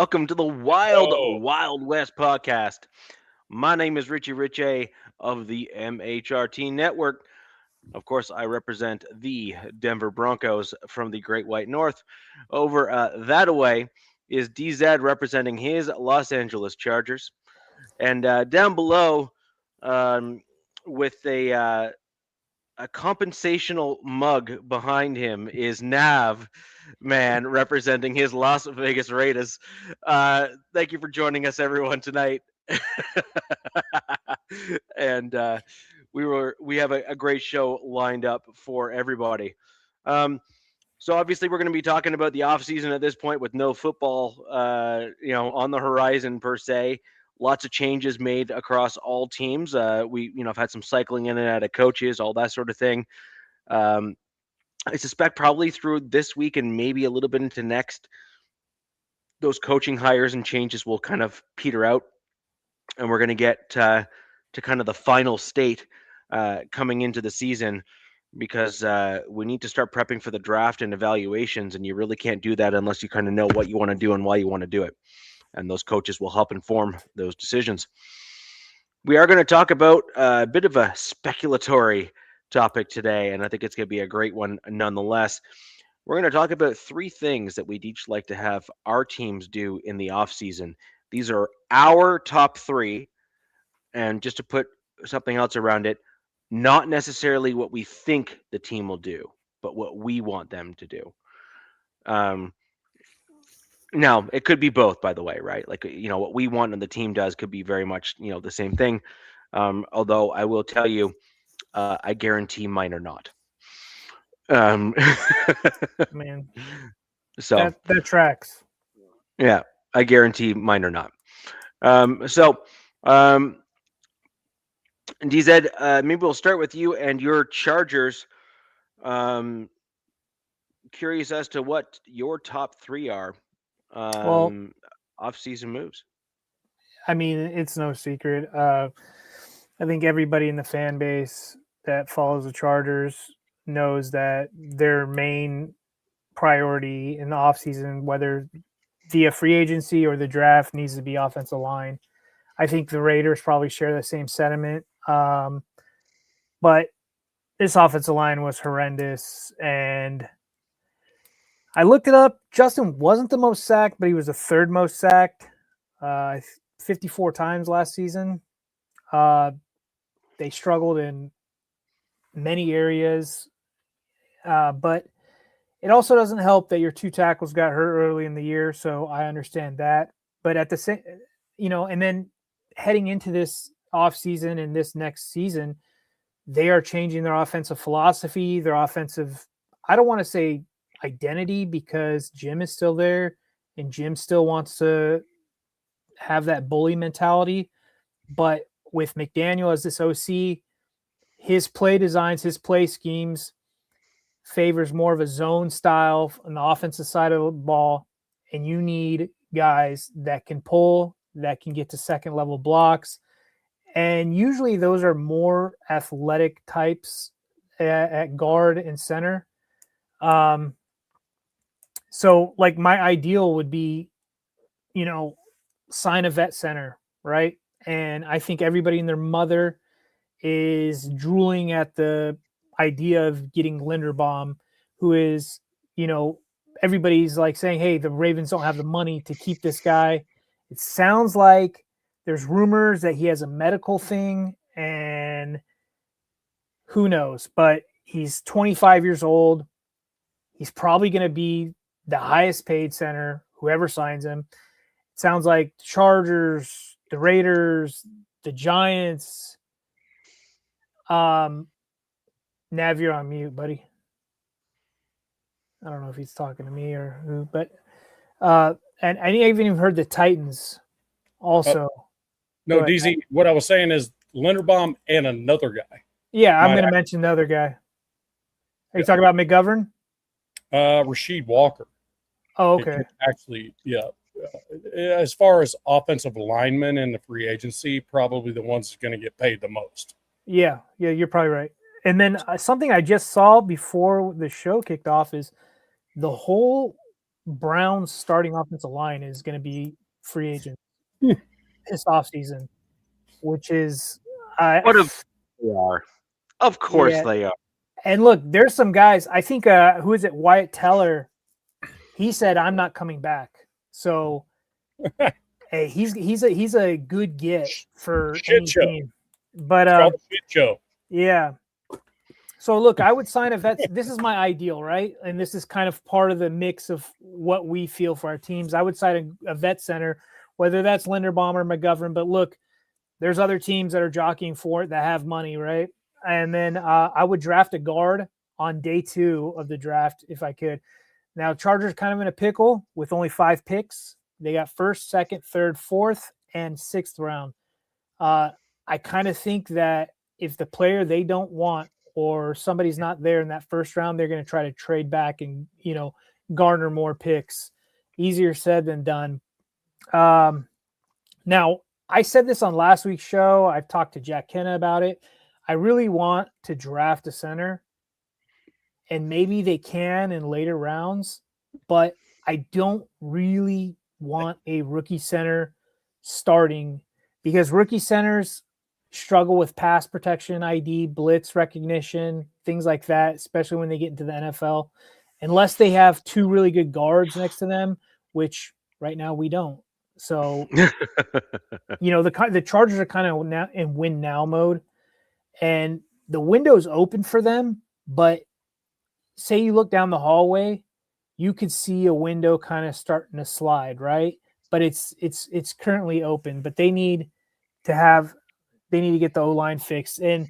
welcome to the Wild Oh, Wild West podcast. My name is Richie Riche of the MHRT Network. Of course, I represent the Denver Broncos from the Great White North. Over that away is DZ representing his Los Angeles Chargers. And down below, um, with a compensational mug behind him is Nav man representing his Las Vegas Raiders. Thank you for joining us, everyone, tonight. and we have a great show lined up for everybody. Um, so obviously we're going to be talking about the off season at this point with no football, on the horizon per se. Lots of changes made across all teams. We, have had some cycling in and out of coaches, all that sort of thing. Um, I suspect probably through this week and maybe a little bit into next, those coaching hires and changes will kind of peter out, and we're going to get to kind of the final state coming into the season because we need to start prepping for the draft and evaluations, and you really can't do that unless you kind of know what you want to do and why you want to do it. And those coaches will help inform those decisions. We are going to talk about a bit of a speculatory topic today, and I think it's going to be a great one nonetheless. We're going to talk about three things that we'd each like to have our teams do in the offseason. These are our top three, and just to put something else around it, not necessarily what we think the team will do, but what we want them to do. Um, Now, it could be both, by the way, right? Like, what we want and the team does could be very much, the same thing. Although I will tell you, I guarantee mine are not. Um, Man, so, that tracks. yeah, I guarantee mine are not. Um, DZ, maybe we'll start with you and your Chargers. Um, Curious as to what your top three are. Well, Off-season moves. I mean, it's no secret. I think everybody in the fan base that follows the Chargers knows that their main priority in the offseason, whether via free agency or the draft, needs to be offensive line. I think the Raiders probably share the same sentiment. But this offensive line was horrendous. And I looked it up. Justin wasn't the most sacked, but he was the third most sacked, 54 times last season. They struggled in many areas, but it also doesn't help that your two tackles got hurt early in the year, so I understand that. But at the same, and then heading into this offseason and this next season, they are changing their offensive philosophy, their offensive, I don't want to say identity because Jim is still there and Jim still wants to have that bully mentality. But with McDaniel as this OC, his play designs, his play schemes favors more of a zone style on the offensive side of the ball. And you need guys that can pull, that can get to second level blocks. And usually those are more athletic types at guard and center. So like my ideal would be, sign a vet center, right? And I think everybody and their mother is drooling at the idea of getting Linderbaum, who is, everybody's like saying, hey, the Ravens don't have the money to keep this guy. It sounds like there's rumors that he has a medical thing, and who knows, but he's 25 years old. He's probably going to be the highest paid center, whoever signs him. It sounds like the Chargers, the Raiders, the Giants. Nav, you're on mute, buddy. I don't know if he's talking to me or who, but and I even heard the Titans also. no, DZ, what I was saying is Linderbaum and another guy. Yeah, I'm going to mention the other guy. Are you talking about McGovern? Rasheed Walker. Oh, okay. Actually, yeah. As far as offensive linemen in the free agency, probably the ones that's going to get paid the most. Yeah, you're probably right. And then something I just saw before the show kicked off is the whole Brown's starting offensive line is going to be free agent this offseason, which is What if they are? Of course yeah. they are. And look, there's some guys. I think who is it? Wyatt Teller. He said, "I'm not coming back." So, hey, he's a good get for Shit any show. team. But It's called a shit show. yeah. So look, I would sign a vet. This is my ideal, right? And this is kind of part of the mix of what we feel for our teams. I would sign a vet center, whether that's Linderbaum or McGovern. But look, there's other teams that are jockeying for it that have money, right? And then I would draft a guard on day 2 of the draft if I could. Now, Chargers kind of in a pickle with only 5 picks. They got 1st, 2nd, 3rd, 4th, and 6th round. I kind of think that if the player they don't want or somebody's not there in that 1st round, they're going to try to trade back and, garner more picks. Easier said than done. Now, I said this on last week's show. I've talked to Jack Kenna about it. I really want to draft a center, and maybe they can in later rounds, but I don't really want a rookie center starting because rookie centers struggle with pass protection, ID, blitz recognition, things like that, especially when they get into the NFL, unless they have 2 really good guards next to them, which right now we don't. So, the Chargers are kind of now in win now mode, and the window's open for them. But say you look down the hallway, you could see a window kind of starting to slide, right? But it's currently open. But they need to get the O-line fixed. And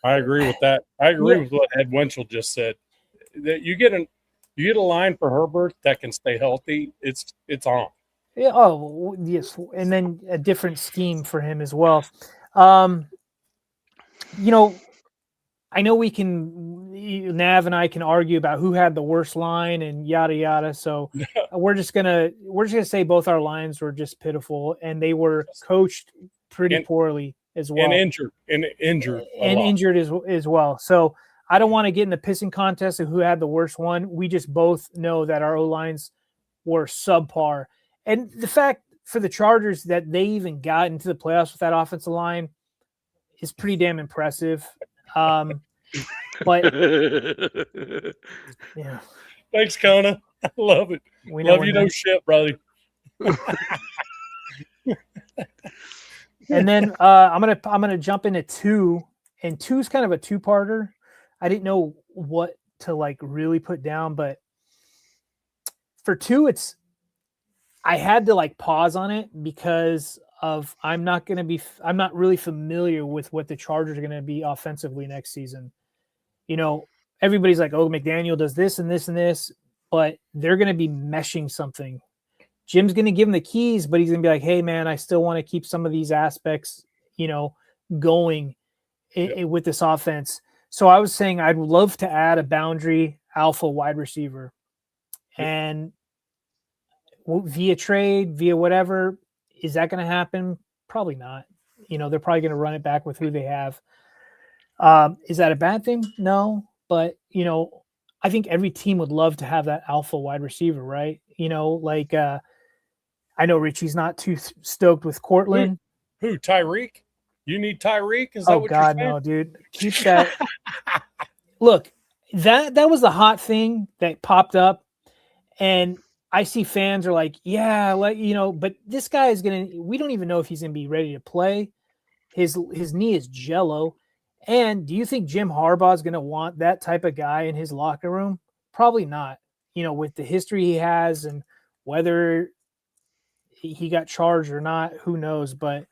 I agree with that. I agree with what Ed Winchell just said. That you get a line for Herbert that can stay healthy. It's on. Yeah. Oh, yes. And then a different scheme for him as well. I know Nav and I can argue about who had the worst line and yada yada. So we're just gonna say both our lines were just pitiful and they were coached pretty poorly as well. And injured as well. So I don't want to get in the pissing contest of who had the worst one. We just both know that our O lines were subpar. And the fact for the Chargers that they even got into the playoffs with that offensive line is pretty damn impressive. But yeah. Thanks, Kona. I love it. Love you, no shit, brother. And then I'm gonna jump into 2, and 2 is kind of a 2-parter. I didn't know what to really put down, but for 2, I had to pause on it because of I'm not really familiar with what the Chargers are going to be offensively next season. Everybody's like, oh, McDaniel does this and this and this, but they're going to be meshing something. Jim's going to give him the keys, but he's going to be like, hey, man, I still want to keep some of these aspects, going with this offense. So I was saying I'd love to add a boundary alpha wide receiver. And via trade, via whatever, is that going to happen? Probably not. They're probably going to run it back with who they have. Is that a bad thing? No. But, I think every team would love to have that alpha wide receiver, right? I know Richie's not too stoked with Cortland. Who Tyreek? You need Tyreek? Is that what you're saying? No, dude. Keep that. Look, that was the hot thing that popped up. And I see fans are like, yeah, but this guy is we don't even know if he's going to be ready to play. His knee is jello. And do you think Jim Harbaugh is going to want that type of guy in his locker room? Probably not. With the history he has and whether he got charged or not, who knows? But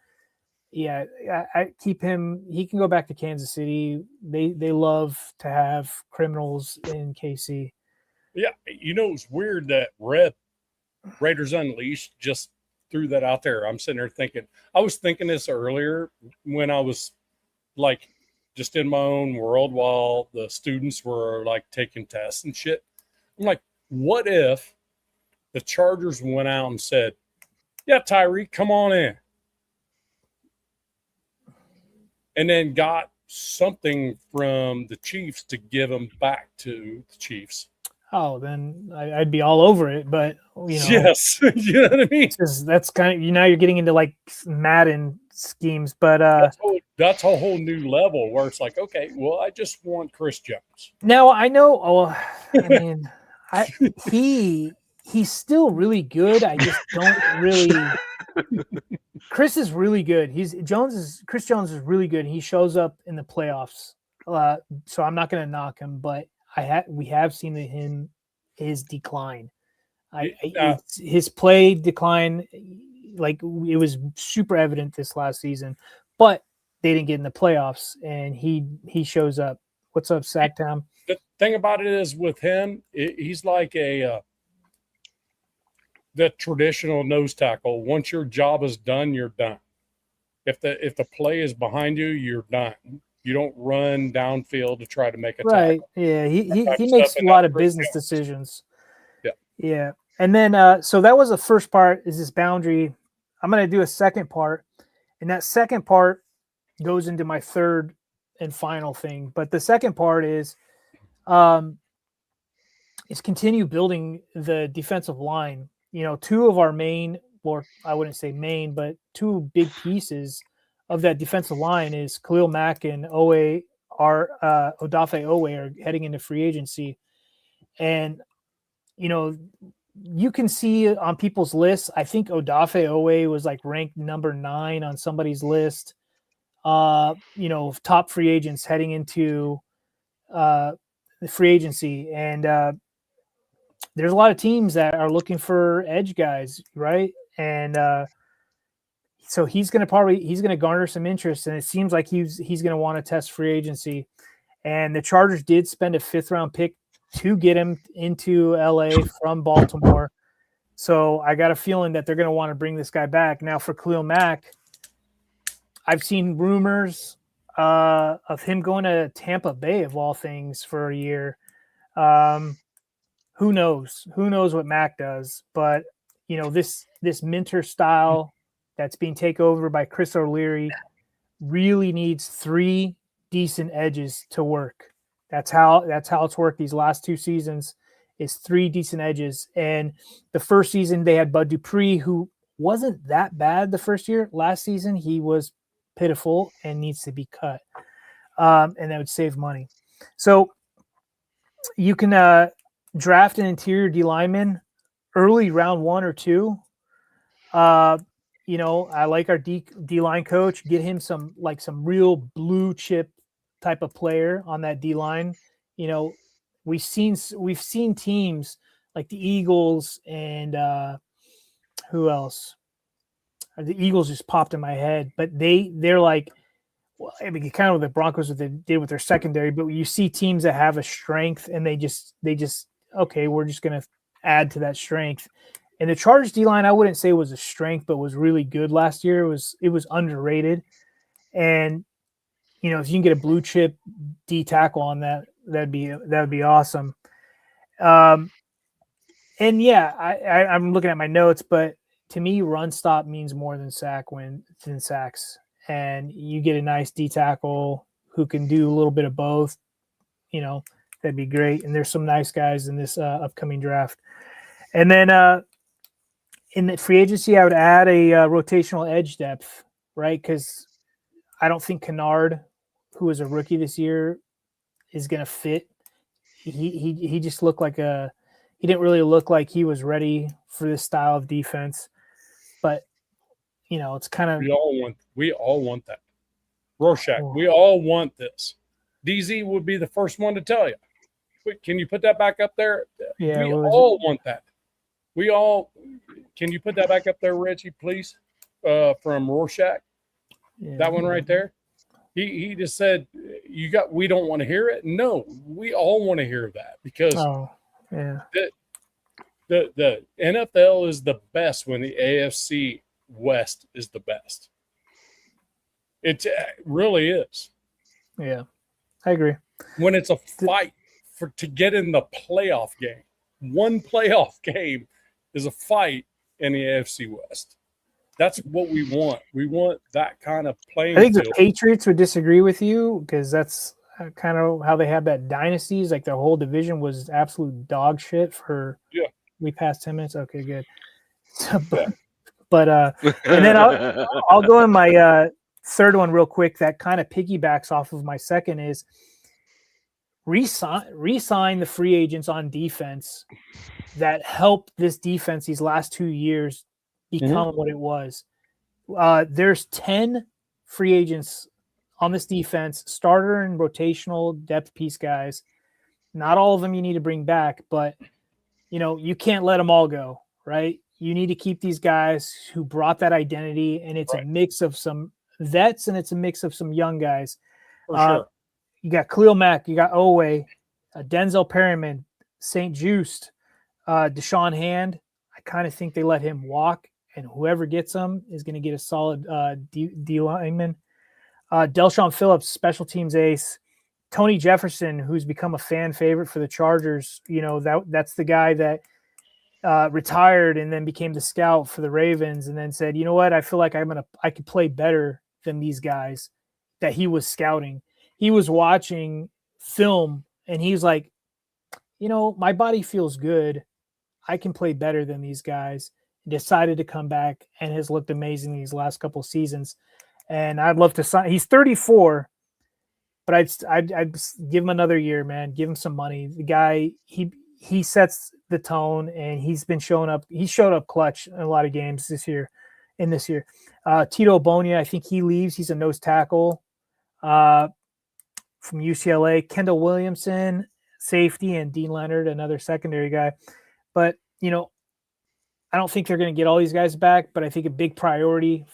yeah, I keep him. He can go back to Kansas City. They love to have criminals in KC. Yeah, it's weird that Raiders Unleashed just threw that out there. I'm sitting there thinking, I was thinking this earlier when I was just in my own world while the students were taking tests and shit. I'm like, what if the Chargers went out and said, yeah, Tyreek, come on in. And then got something from the Chiefs to give him back to the Chiefs. oh, then I'd be all over it. But Yes, you know what I mean. that's kind of now you're getting into like Madden schemes. But that's a whole new level where it's like, okay, well, I just want Chris Jones. now I know. Oh, I mean, he's still really good. I just don't really. Chris is really good. Chris Jones is really good. He shows up in the playoffs, so I'm not going to knock him. But we have seen his decline. His play decline, like it was super evident this last season. But they didn't get in the playoffs, and he shows up. What's up, Sacktown? The thing about it is with him, he's like the traditional nose tackle. Once your job is done, you're done. If the play is behind you, you're done. You don't run downfield to try to make a right. tackle. Yeah, he makes a lot of business decisions. Yeah. And then so that was the first part, is this boundary. I'm going to do a second part, and that second part goes into my third and final thing. But the second part is continue building the defensive line. Two of our main, or I wouldn't say main, but two big pieces of that defensive line is Khalil Mack and Odafe Owe are heading into free agency. And, you can see on people's lists, I think Odafe Owe was like ranked number 9 on somebody's list. Top free agents heading into the free agency. And there's a lot of teams that are looking for edge guys, right? And so he's going to garner some interest, and it seems like he's going to want to test free agency. And the Chargers did spend a 5th-round pick to get him into LA from Baltimore. So I got a feeling that they're going to want to bring this guy back. Now for Khalil Mack, I've seen rumors of him going to Tampa Bay, of all things, for a year. Who knows? Who knows what Mack does? But this Minter style that's being taken over by Chris O'Leary really needs 3 decent edges to work. That's how it's worked these last 2 seasons, is 3 decent edges. And the first season they had Bud Dupree, who wasn't that bad the first year. Last season he was pitiful and needs to be cut, and that would save money. So you can draft an interior D lineman early, round 1 or 2. I like our D line coach. Get him some real blue chip type of player on that D line. We've seen teams like the Eagles and who else? The Eagles just popped in my head, but they're like, well, I mean, kind of what the Broncos what they did with their secondary. But you see teams that have a strength, and they just okay, we're just going to add to that strength. And the Chargers D line, I wouldn't say was a strength, but was really good last year. It was underrated, and if you can get a blue chip D tackle on that'd be awesome. And yeah, I'm looking at my notes, but to me, run stop means more than sacks. And you get a nice D tackle who can do a little bit of both, that'd be great. And there's some nice guys in this upcoming draft. And then in the free agency, I would add a rotational edge depth, right? Because I don't think Kennard, who was a rookie this year, is going to fit. He just looked like he didn't really look like he was ready for this style of defense. But it's kind of we all want that. Rorschach, we all want this. DZ would be the first one to tell you. Wait, can you put that back up there? Yeah, we all want that. Can you put that back up there, Richie, please? From Rorschach. Yeah, that one right there. He just said, we don't want to hear it. No, we all want to hear that, because the NFL is the best when the AFC West is the best. It really is. Yeah, I agree. When it's a fight to get in the playoff game, one playoff game is a fight in the AFC West. That's what we want. We want that kind of playing. I think the Patriots would disagree with you, because kind of how they have that dynasties. Like their whole division was absolute dog shit for. Yeah. We passed 10 minutes. Okay, good. But and then I'll go in my third one real quick. That kind of piggybacks off of my second is re-sign the free agents on defense that helped this defense these last 2 years become what it was. There's 10 free agents on this defense, starter and rotational depth piece guys. Not all of them you need to bring back, but you can't let them all go, right? You need to keep these guys who brought that identity, and it's a mix of some vets and it's a mix of some young guys. For sure. You got Khalil Mack, you got Owe, Denzel Perryman, St. Just, Deshaun Hand. I kind of think they let him walk, and whoever gets him is going to get a solid D lineman. Delshon Phillips, special teams ace. Tony Jefferson, who's become a fan favorite for the Chargers. That's the guy that retired and then became the scout for the Ravens, and then said, you know what, I feel like I could play better than these guys that he was scouting. He was watching film and he's like, my body feels good. I can play better than these guys. Decided to come back and has looked amazing these last couple of seasons. And I'd love to sign. He's 34, but I'd give him another year, man. Give him some money. The guy, he sets the tone, and he's been showing up. He showed up clutch in a lot of games this year. Tito Bonia, I think he leaves. He's a nose tackle from UCLA. Kendall Williamson, safety, and Dean Leonard, another secondary guy. But, I don't think they're going to get all these guys back, but I think a big priority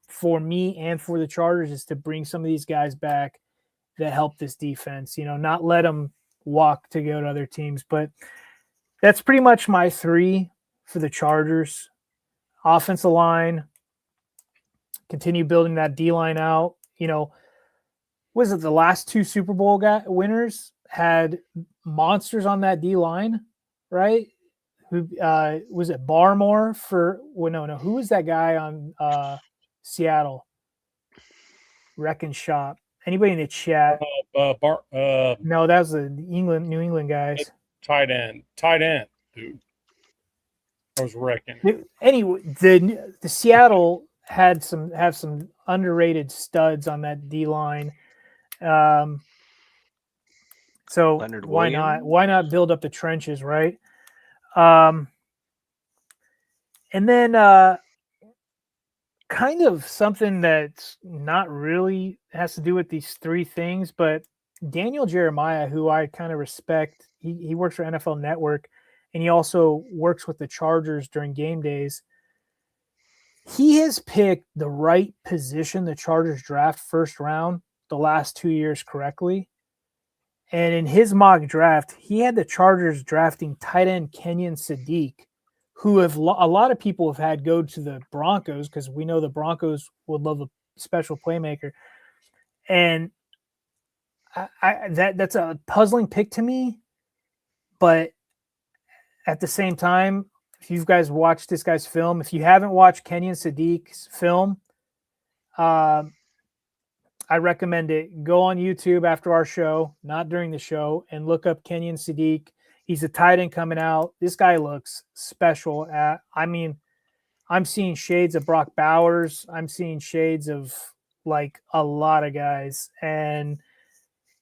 for me and for the Chargers is to bring some of these guys back that help this defense, not let them walk to go to other teams. But that's pretty much my three for the Chargers. Offensive line, continue building that D-line out. Was it the last two Super Bowl winners had monsters on that D-line, right? Who was it? Barmore who was that guy on Seattle? Wrecking Shop. Anybody in the chat? No, that was the New England guys. Tight end, dude. I was wrecking. Anyway, the Seattle have some underrated studs on that D line. So Leonard why Williams? Why not build up the trenches, right? And then kind of something that's not really has to do with these three things, but Daniel Jeremiah, who I kind of respect, he works for NFL Network, and he also works with the Chargers during game days. He has picked the right position, the Chargers draft first round, the last 2 years correctly. And in his mock draft, he had the Chargers drafting tight end Kenyon Sadiq, who a lot of people have had go to the Broncos, because we know the Broncos would love a special playmaker. And that's a puzzling pick to me. But at the same time, if you guys watched this guy's film, if you haven't watched Kenyon Sadiq's film, I recommend it. Go on YouTube after our show, not during the show, and look up Kenyon Sadiq. He's a tight end coming out. This guy looks special. I'm seeing shades of Brock Bowers. I'm seeing shades of like a lot of guys, and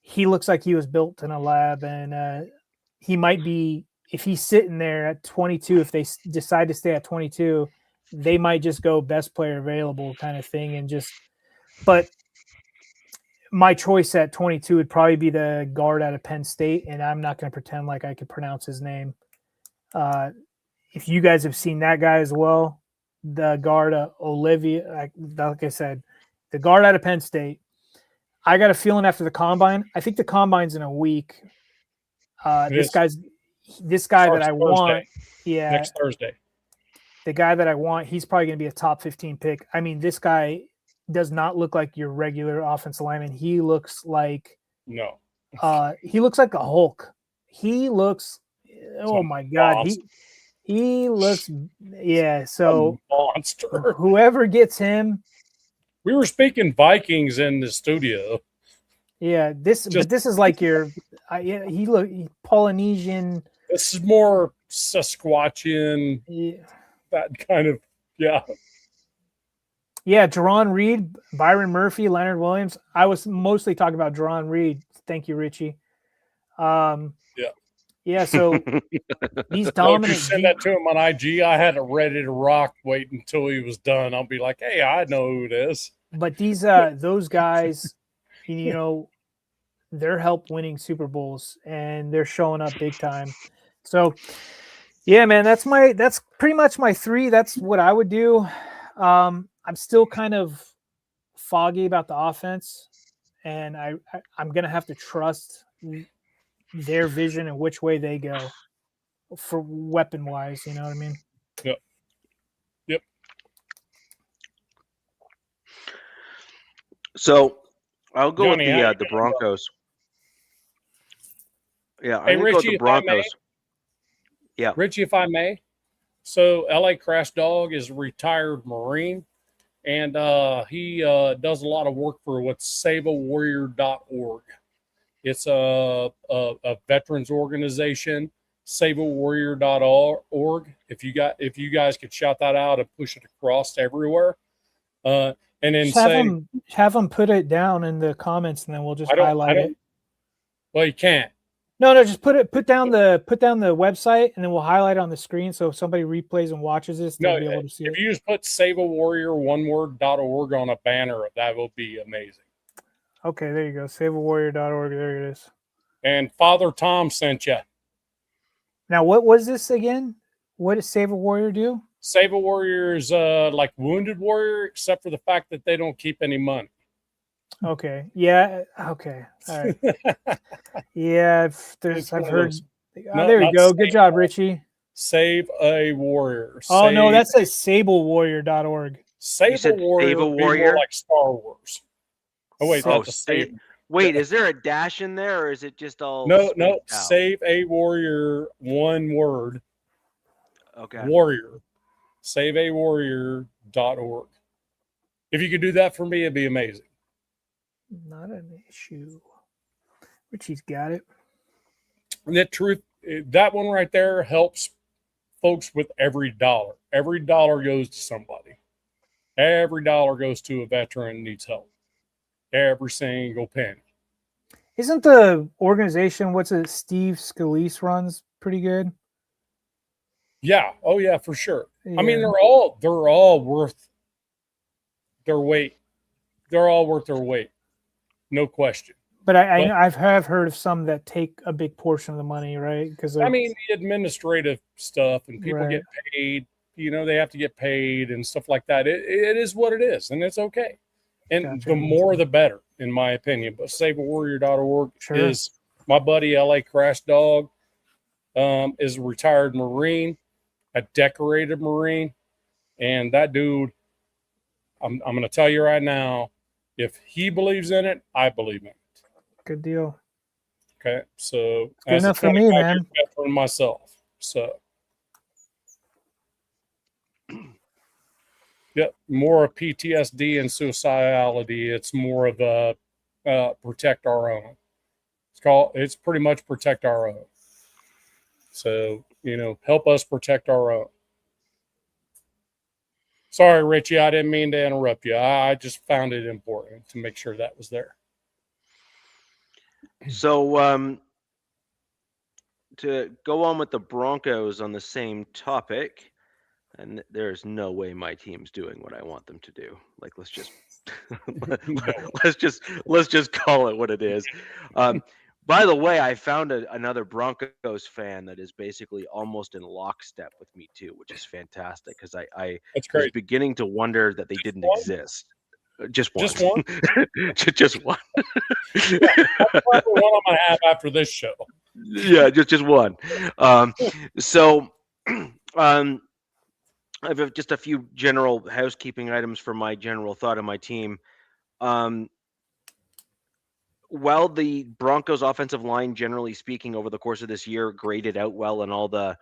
he looks like he was built in a lab. And he might be, if he's sitting there at 22, if they decide to stay at 22, they might just go best player available kind of thing. But my choice at 22 would probably be the guard out of Penn State, and I'm not going to pretend like I could pronounce his name. If you guys have seen that guy as well, the guard Olivia, like I said, the guard out of Penn State, I got a feeling after the combine. I think the combine's in a week. This guy that I want, next Thursday. The guy that I want, he's probably going to be a top 15 pick. I mean, this guy does not look like your regular offensive lineman. He looks like he looks like a Hulk. He looks, oh my God, he looks, so a monster. Whoever gets him. We were speaking Vikings in the studio. Yeah, but this is like your he Polynesian. This is more Sasquatchian, that kind of, yeah. Yeah, Jerron Reed, Byron Murphy, Leonard Williams. I was mostly talking about Jerron Reed. Thank you, Richie. Yeah. So these Don't you dominant. send that to him on IG? I had it ready to rock. Wait until he was done. I'll be like, hey, I know who it is. But these those guys, they're help winning Super Bowls and they're showing up big time. So yeah, man, that's pretty much my 3. That's what I would do. I'm still kind of foggy about the offense, and I'm gonna have to trust their vision and which way they go for weapon wise. You know what I mean? Yep. So I'll go Johnny, with the Broncos. Yeah, hey, I'm going to go with the Broncos. Yeah. Richie, if I may. So LA Crash Dog is a retired Marine, and he does a lot of work for what's SaveAWarrior.org. It's a veterans organization, SaveAWarrior.org. If you guys could shout that out and push it across everywhere. And then have them put it down in the comments, and then we'll just highlight it. Well, you can't. No, just put down the website, and then we'll highlight it on the screen. So if somebody replays and watches this, they'll be able to see it. If you just put SaveAWarrior.org on a banner, that will be amazing. Okay, there you go. SaveAWarrior.org. There it is. And Father Tom sent you. Now, what was this again? What does Save a Warrior do? Save a Warrior is like Wounded Warrior, except for the fact that they don't keep any money. Okay. Yeah. Okay. All right. Yeah. I've heard. There you go. Good job, Richie. Save a Warrior. Oh, no, that's a SableWarrior.org. Save a Warrior like Star Wars. Oh, wait. Wait, is there a dash in there, or is it just all? No. Save a Warrior, one word. Okay. Warrior. SaveAWarrior.org. If you could do that for me, it'd be amazing. Not an issue. Richie's got it. And that one right there helps folks with every dollar. Every dollar goes to somebody. Every dollar goes to a veteran who needs help. Every single penny. Isn't the organization, Steve Scalise runs, pretty good? Yeah. Oh yeah, for sure. Yeah. I mean, they're all worth their weight. They're all worth their weight. No question. But I have heard of some that take a big portion of the money, right? Because the administrative stuff and people get paid. They have to get paid and stuff like that. It is what it is, and it's okay. And the more, the better, in my opinion. But SaveAWarrior.org is my buddy LA Crash Dog. Is a retired Marine, a decorated Marine, and that dude. I'm going to tell you right now. If he believes in it, I believe in it. Good deal. Okay, so it's good enough for me, man. For myself, so yeah, more of PTSD and suicidality. It's more of a protect our own. It's pretty much protect our own. So help us protect our own. Sorry, Richie, I didn't mean to interrupt you. I just found it important to make sure that was there. So, to go on with the Broncos on the same topic, and there's no way my team's doing what I want them to do. Like, let's just call it what it is. By the way, I found another Broncos fan that is basically almost in lockstep with me too, which is fantastic because I was beginning to wonder that they didn't exist. Just one. Just one. Just one. That's probably one I'm gonna have after this show. Yeah, just one. So, I have just a few general housekeeping items for my general thought of my team. While the Broncos offensive line, generally speaking, over the course of this year, graded out well in all the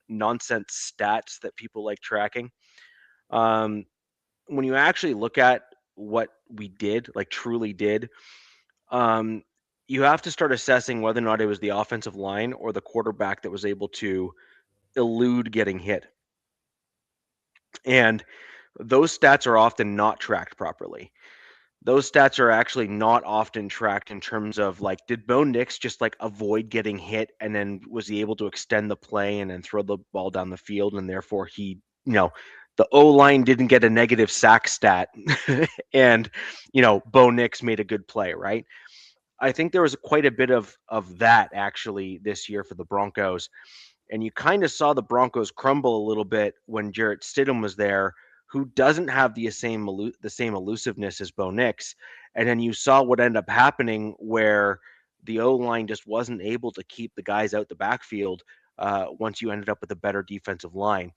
nonsense stats that people like tracking, when you actually look at what we did, like truly did, you have to start assessing whether or not it was the offensive line or the quarterback that was able to elude getting hit. And those stats are often not tracked properly. Those stats are actually not often tracked in terms of like, did Bo Nix just like avoid getting hit and then was he able to extend the play and then throw the ball down the field and therefore he, the O line didn't get a negative sack stat and, Bo Nix made a good play, right? I think there was quite a bit of that actually this year for the Broncos. And you kind of saw the Broncos crumble a little bit when Jarrett Stidham was there, who doesn't have the same elusiveness as Bo Nix. And then you saw what ended up happening where the O-line just wasn't able to keep the guys out the backfield once you ended up with a better defensive line.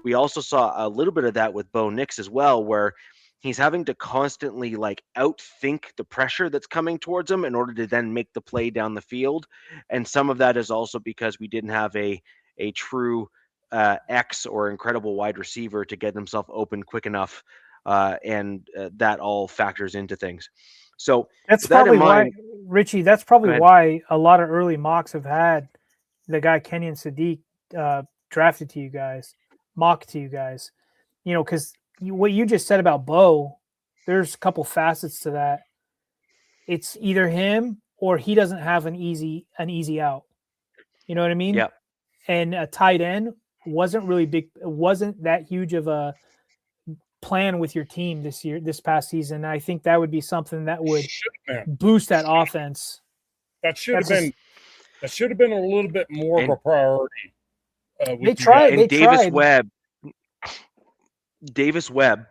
We also saw a little bit of that with Bo Nix as well, where he's having to constantly like outthink the pressure that's coming towards him in order to then make the play down the field. And some of that is also because we didn't have a true X or incredible wide receiver to get himself open quick enough. And that all factors into things. So that's that probably in mind, why, Richie, that's probably why a lot of early mocks have had the guy Kenyon Sadiq drafted to you guys, mocked to you guys, because what you just said about Bo, there's a couple facets to that. It's either him or he doesn't have an easy out. You know what I mean? Yeah. And a tight end wasn't really big. It wasn't that huge of a plan with your team this past season. I think that would be something that would boost that offense. That should have been a little bit more of a priority. They tried. And Davis Webb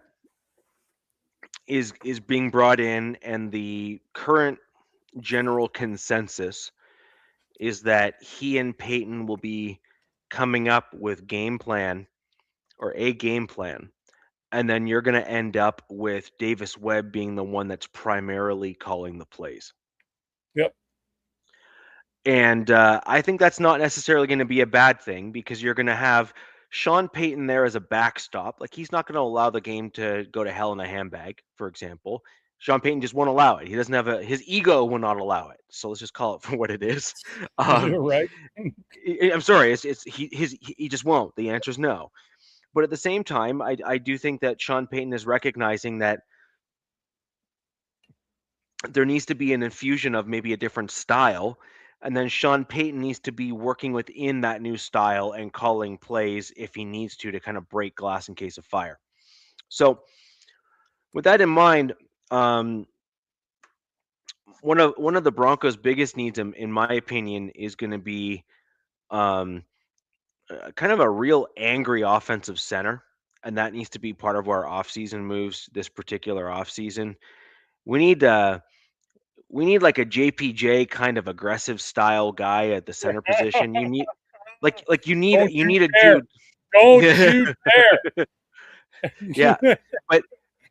is being brought in, and the current general consensus is that he and Peyton will be coming up with a game plan, and then you're going to end up with Davis Webb being the one that's primarily calling the plays. Yep. And I think that's not necessarily going to be a bad thing because you're going to have Sean Payton there as a backstop. Like, he's not going to allow the game to go to hell in a handbag, for example. Sean Payton just won't allow it. He doesn't have his ego will not allow it. So let's just call it for what it is. You're right. I'm sorry. He just won't. The answer is no. But at the same time, I do think that Sean Payton is recognizing that there needs to be an infusion of maybe a different style. And then Sean Payton needs to be working within that new style and calling plays if he needs to kind of break glass in case of fire. So with that in mind, one of the Broncos' biggest needs, in my opinion, is going to be kind of a real angry offensive center. And that needs to be part of our offseason moves this particular offseason. We need like a JPJ kind of aggressive style guy at the center position. You need you need a dude. Don't you dare. Yeah.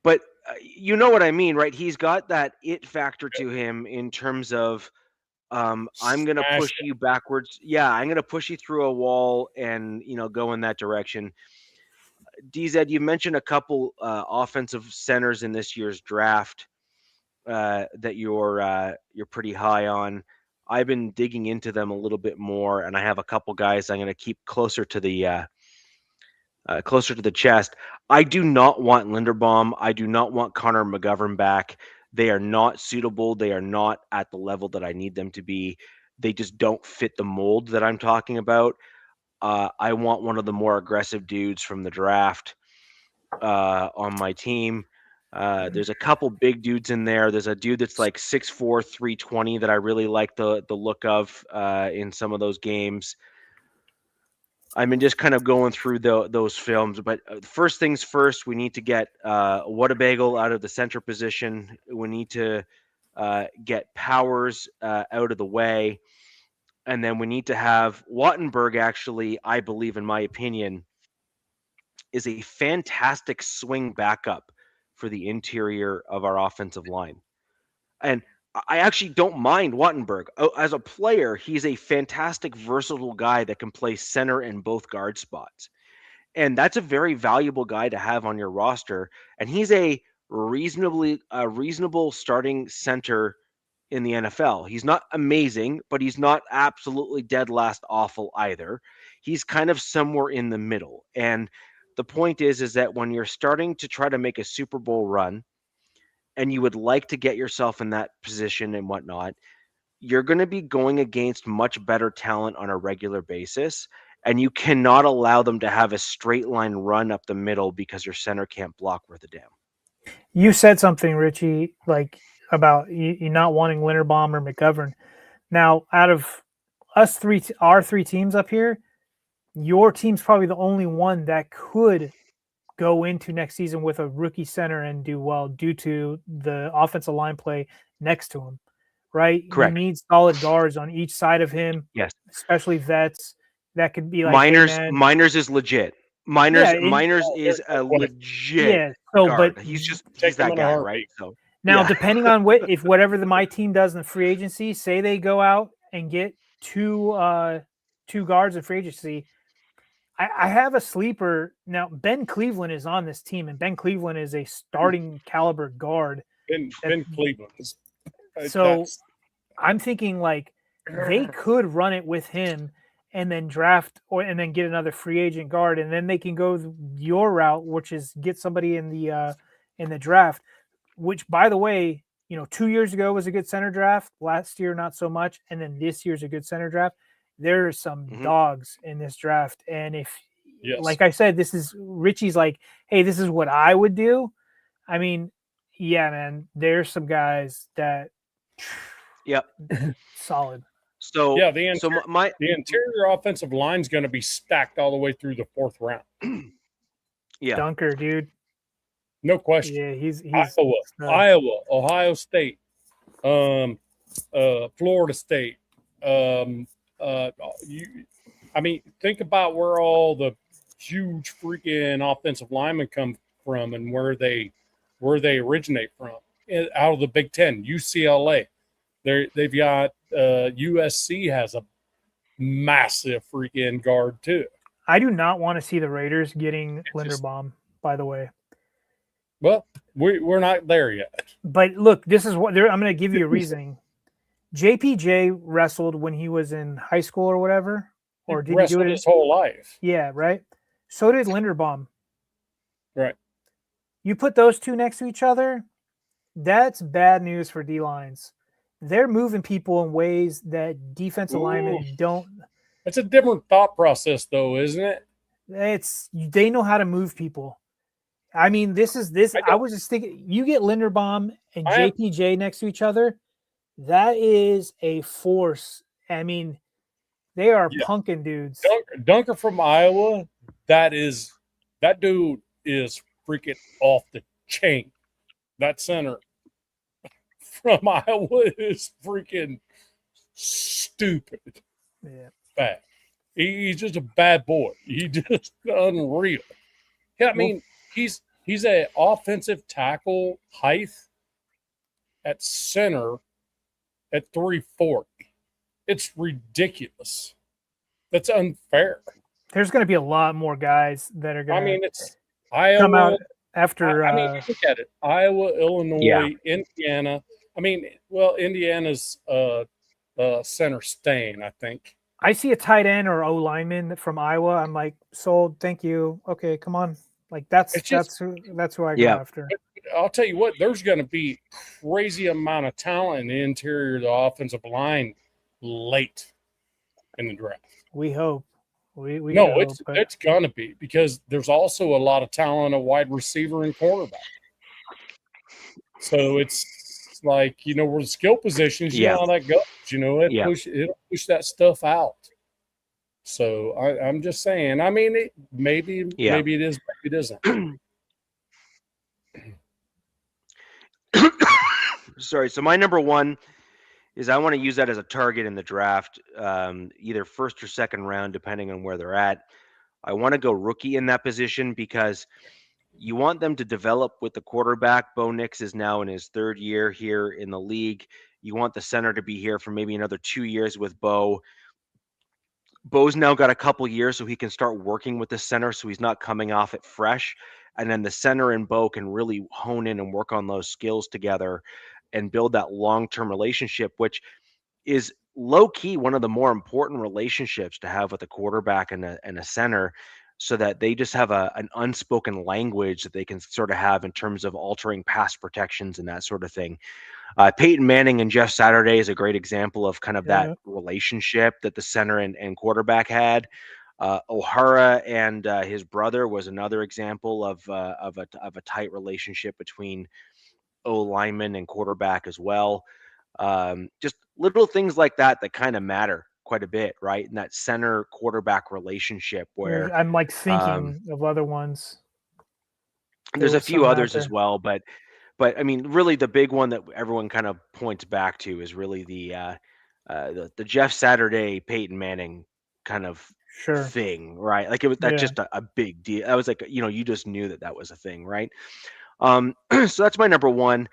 But you know what I mean, right? He's got that it factor to him in terms of I'm going to push you backwards. Yeah, I'm going to push you through a wall and, go in that direction. DZ, you mentioned a couple offensive centers in this year's draft that you're pretty high on. I've been digging into them a little bit more, and I have a couple guys I'm going to keep closer to the chest. I do not want Linderbaum. I do not want Connor McGovern back. They are not suitable. They are not at the level that I need them to be. They just don't fit the mold that I'm talking about. I want one of the more aggressive dudes from the draft on my team. There's a couple big dudes in there. There's a dude that's like 6'4", 320 that I really like the look of in some of those games. I've been just kind of going through those films, but first things first, we need to get Whataburger out of the center position. We need to get Powers out of the way. And then we need to have Wattenberg, actually, I believe, in my opinion, is a fantastic swing backup for the interior of our offensive line. And I actually don't mind Wattenberg. As a player, he's a fantastic, versatile guy that can play center and both guard spots. And that's a very valuable guy to have on your roster. And he's a reasonable starting center in the NFL. He's not amazing, but he's not absolutely dead last awful either. He's kind of somewhere in the middle. And the point is that when you're starting to try to make a Super Bowl run and you would like to get yourself in that position and whatnot, you're going to be going against much better talent on a regular basis. And you cannot allow them to have a straight line run up the middle because your center can't block worth a damn. You said something, Richie, like about you not wanting Linderbaum or McGovern. Now, out of us three, our three teams up here, your team's probably the only one that could go into next season with a rookie center and do well due to the offensive line play next to him, right? Correct. You need solid guards on each side of him, yes, especially vets. That could be like Miners is legit. Miners is a legit guard. But he's that guy, right? So now, depending on if whatever my team does in the free agency, say they go out and get two guards in free agency, I have a sleeper now. Ben Cleveland is on this team, and Ben Cleveland is a starting caliber guard. Ben Cleveland. So I'm thinking like they could run it with him and then draft and then get another free agent guard, and then they can go your route, which is get somebody in the draft. Which, by the way, 2 years ago was a good center draft. Last year, not so much, and then this year's a good center draft. There are some dogs in this draft, and like I said, this is Richie's like, hey, this is what I would do. I mean, yeah, man, there's some guys that, solid. So yeah, the interior offensive line is going to be stacked all the way through the 4th round. Dunker, dude. No question. Yeah, he's Iowa, Ohio State, Florida State. I mean, think about where all the huge freaking offensive linemen come from and where they originate from. Out of the Big Ten, UCLA, they've got USC has a massive freaking guard too. I do not want to see the Raiders getting Linderbaum, by the way. Well, we're not there yet. But look, this is what I'm going to give you a reasoning. JPJ wrestled when he was in high school or whatever, or did he do it his whole life? Yeah, right. So did Linderbaum. Right. You put those two next to each other, that's bad news for D lines. They're moving people in ways that defensive linemen don't. It's a different thought process, though, isn't it? They know how to move people. I mean, this. I was just thinking, you get Linderbaum and JPJ next to each other, that is a force. I mean, they are punking dudes. Dunker from Iowa, that dude is freaking off the chain. That center from Iowa is freaking stupid. Yeah. Bad. He's just a bad boy. He's just unreal. Yeah, I mean, he's an offensive tackle height at center at 340. It's ridiculous. That's unfair. There's going to be a lot more guys that are going to. I mean, it's Iowa. Come out after. I mean, look at it: Iowa, Illinois, Indiana. I mean, well, Indiana's center staying, I think. I see a tight end or O lineman from Iowa. I'm like, sold. Thank you. Okay, come on. Like that's who I go after. But I'll tell you what, there's going to be crazy amount of talent in the interior of the offensive line late in the draft. We hope. It's going to be, because there's also a lot of talent at wide receiver and cornerback. So it's like, where the skill positions, you know how that goes. It'll push that stuff out. So I'm just saying. I mean, maybe it is, maybe it isn't. Sorry. So my number one is I want to use that as a target in the draft, either first or second round, depending on where they're at. I want to go rookie in that position because you want them to develop with the quarterback. Bo Nix is now in his 3rd year here in the league. You want the center to be here for maybe another 2 years with Bo. Bo's now got a couple years so he can start working with the center, so he's not coming off it fresh. And then the center and Bo can really hone in and work on those skills together. and build that long-term relationship, which is low-key one of the more important relationships to have with a quarterback and a center, so that they just have an unspoken language that they can sort of have in terms of altering pass protections and that sort of thing. Peyton Manning and Jeff Saturday is a great example of kind of that relationship that the center and quarterback had. O'Hara and his brother was another example of a tight relationship between O lineman and quarterback as well. Just little things like that kind of matter quite a bit, right? In that center quarterback relationship where I'm like thinking of other ones. there's a few others as well, but I mean, really the big one that everyone kind of points back to is really the Jeff Saturday, Peyton Manning kind of thing, right? Like that's just a big deal. That was like, you just knew that was a thing, right? So that's my number one.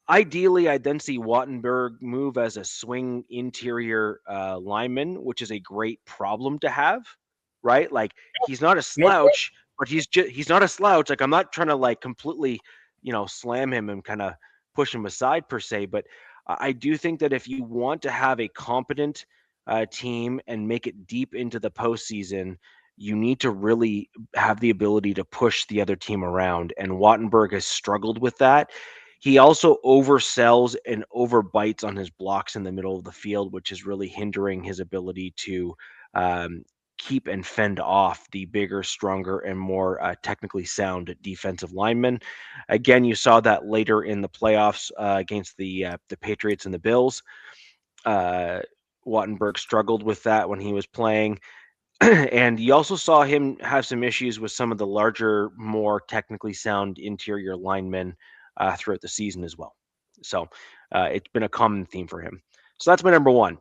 Ideally, I'd then see Wattenberg move as a swing interior lineman, which is a great problem to have, right? Like he's not a slouch, but he's not a slouch. Like I'm not trying to like completely, slam him and kind of push him aside per se, but I do think that if you want to have a competent team and make it deep into the postseason, you need to really have the ability to push the other team around. And Wattenberg has struggled with that. He also oversells and overbites on his blocks in the middle of the field, which is really hindering his ability to keep and fend off the bigger, stronger, and more technically sound defensive linemen. Again, you saw that later in the playoffs against the Patriots and the Bills. Wattenberg struggled with that when he was playing. And you also saw him have some issues with some of the larger, more technically sound interior linemen throughout the season as well. So it's been a common theme for him. So that's my number one.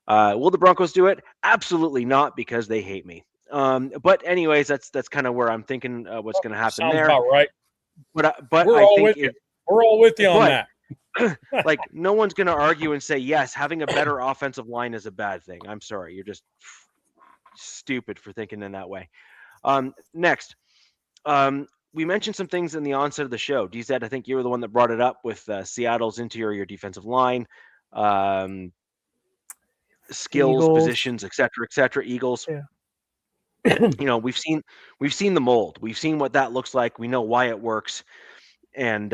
Will the Broncos do it? Absolutely not, because they hate me. But anyways, that's kind of where I'm thinking what's going to happen. Sounds there. About right. But we're I all think with you. We're all with you on that. Like no one's going to argue and say yes, having a better offensive line is a bad thing. I'm sorry, you're just stupid for thinking in that way. Next, we mentioned some things in the onset of the show. DZ, I think you were the one that brought it up with Seattle's interior defensive line, skills, Eagles. positions, et cetera, Eagles. Yeah. We've seen the mold. We've seen what that looks like. We know why it works, and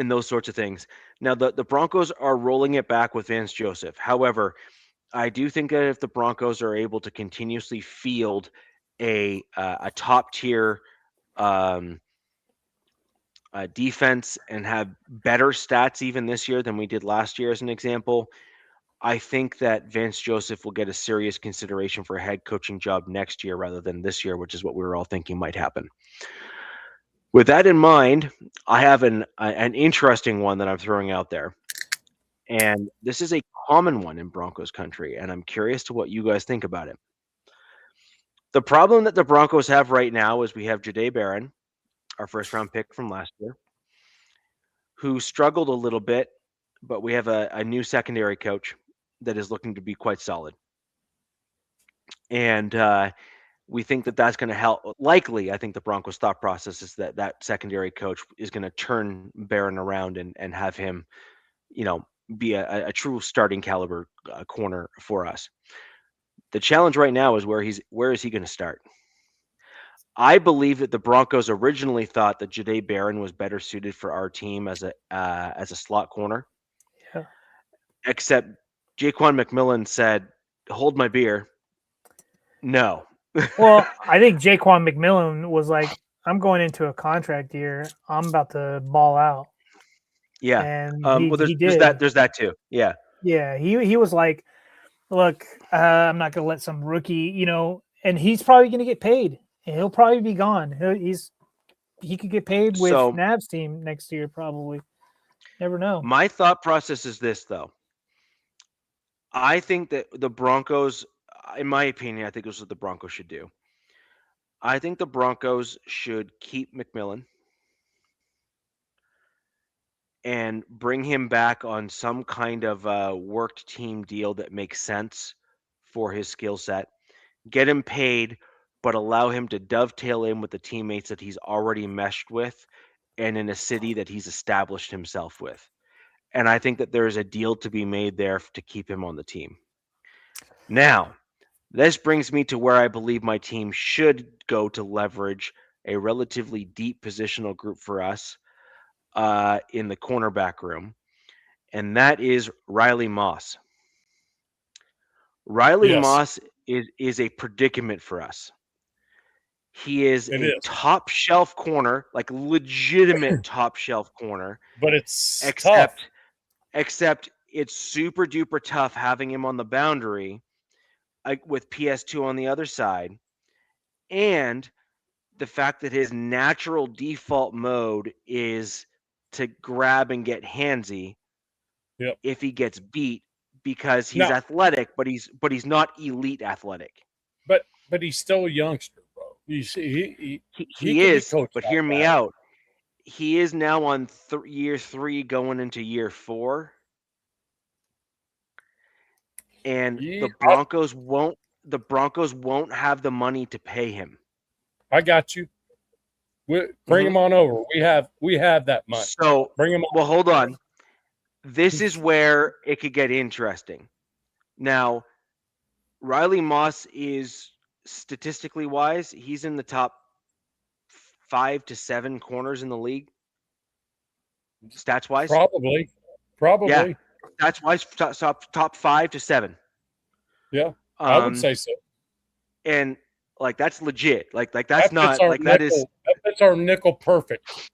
those sorts of things. Now, the Broncos are rolling it back with Vance Joseph. However, I do think that if the Broncos are able to continuously field a top tier defense and have better stats even this year than we did last year, as an example, I think that Vance Joseph will get a serious consideration for a head coaching job next year rather than this year, which is what we were all thinking might happen. With that in mind, I have an interesting one that I'm throwing out there. And this is a common one in Broncos country, and I'm curious to what you guys think about it. The problem that the Broncos have right now is we have Jahdae Barron, our first-round pick from last year, who struggled a little bit, but we have a new secondary coach that is looking to be quite solid. And we think that that's going to help. Likely, I think the Broncos' thought process is that secondary coach is going to turn Barron around and have him, be a true starting caliber corner for us. The challenge right now is where is he going to start? I believe that the Broncos originally thought that Jahdae Barron was better suited for our team as a slot corner. Yeah. Except Jaquan McMillan said, "Hold my beer." No. Well, I think Jaquan McMillan was like, "I'm going into a contract year. I'm about to ball out." Yeah. And he did. There's that too. Yeah. Yeah. He was like, "Look, I'm not going to let some rookie, and he's probably going to get paid. And he'll probably be gone. He could get paid with Nav's team next year, probably. Never know." My thought process is this, though. I think that the Broncos, in my opinion, I think this is what the Broncos should do. I think the Broncos should keep McMillan and bring him back on some kind of worked team deal that makes sense for his skill set. Get him paid, but allow him to dovetail in with the teammates that he's already meshed with and in a city that he's established himself with. And I think that there is a deal to be made there to keep him on the team. Now, this brings me to where I believe my team should go to leverage a relatively deep positional group for us in the cornerback room, and that is Riley Moss. Riley Yes, Moss is a predicament for us. He is it a is. top shelf corner, like legitimate top shelf corner, But it's tough. except it's super duper tough having him on the boundary with PS2 on the other side, and the fact that his natural default mode is to grab and get handsy Yep. if he gets beat because he's Now, athletic, but he's not elite athletic. but he's still a youngster, bro. He He can be is, coached but like hear me that. out. He is now on year 3 going into year 4. And Yeah, the Broncos won't have the money to pay him. I got you. Bring him on over. We have that money. So Bring him on. well, hold on. This is where it could get interesting. Now, Riley Moss is statistically wise, he's in the top 5 to 7 corners in the league. Stats wise? Probably. Yeah. Stats wise, top 5 to 7. Yeah. I would say so. And like that's legit. Like that's not like nickel, that is that's our nickel perfect.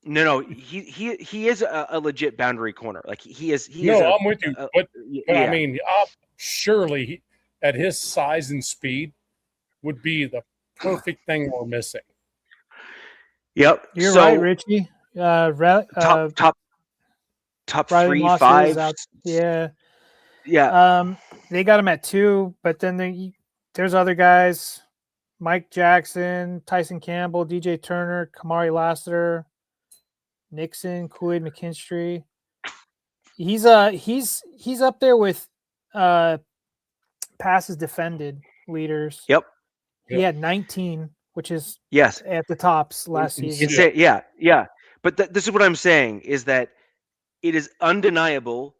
No, he is a legit boundary corner. Like he is. I'm with you, but yeah. I mean, surely at his size and speed would be the perfect thing we're missing. Yep, you're right, Richie. Top Riley 3, Moss 5. out. Yeah. They got him at 2, but then there's other guys: Mike Jackson, Tyson Campbell, DJ Turner, Kamari Lassiter, Nixon, Kool-Aid McKinstry. He's up there with passes defended leaders. Yep. He had 19, which is yes at the tops last season. Yeah. But this is what I'm saying is that it is undeniable.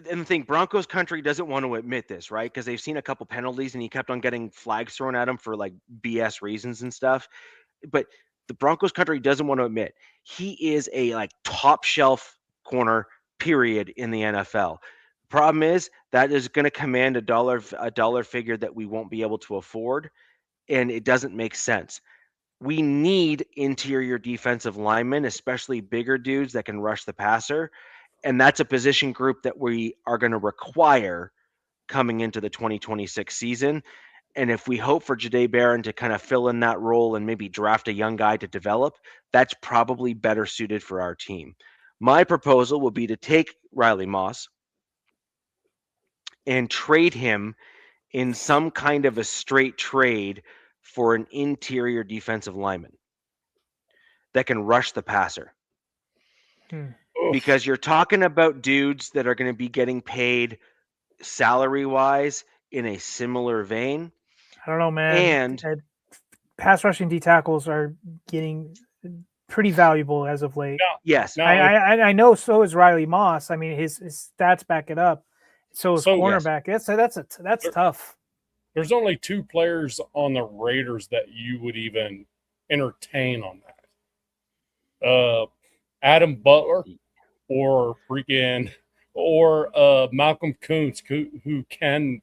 And the thing, Broncos country doesn't want to admit this, right? Because they've seen a couple penalties and he kept on getting flags thrown at him for like BS reasons and stuff. But the Broncos country doesn't want to admit he is a like top shelf corner, period, in the NFL. Problem is that is going to command a dollar figure that we won't be able to afford, and it doesn't make sense. We need interior defensive linemen, especially bigger dudes that can rush the passer. And that's a position group that we are going to require coming into the 2026 season. And if we hope for Jahdae Barron to kind of fill in that role and maybe draft a young guy to develop, that's probably better suited for our team. My proposal would be to take Riley Moss and trade him in some kind of a straight trade for an interior defensive lineman that can rush the passer. Because you're talking about dudes that are going to be getting paid salary-wise in a similar vein. I don't know, man. And pass rushing D tackles are getting pretty valuable as of late. Yes. I know so is Riley Moss. I mean, his stats back it up. So is cornerback. Yes. That's tough. There's only 2 players on the Raiders that you would even entertain on that. Adam Butler or Malcolm Kuntz, who can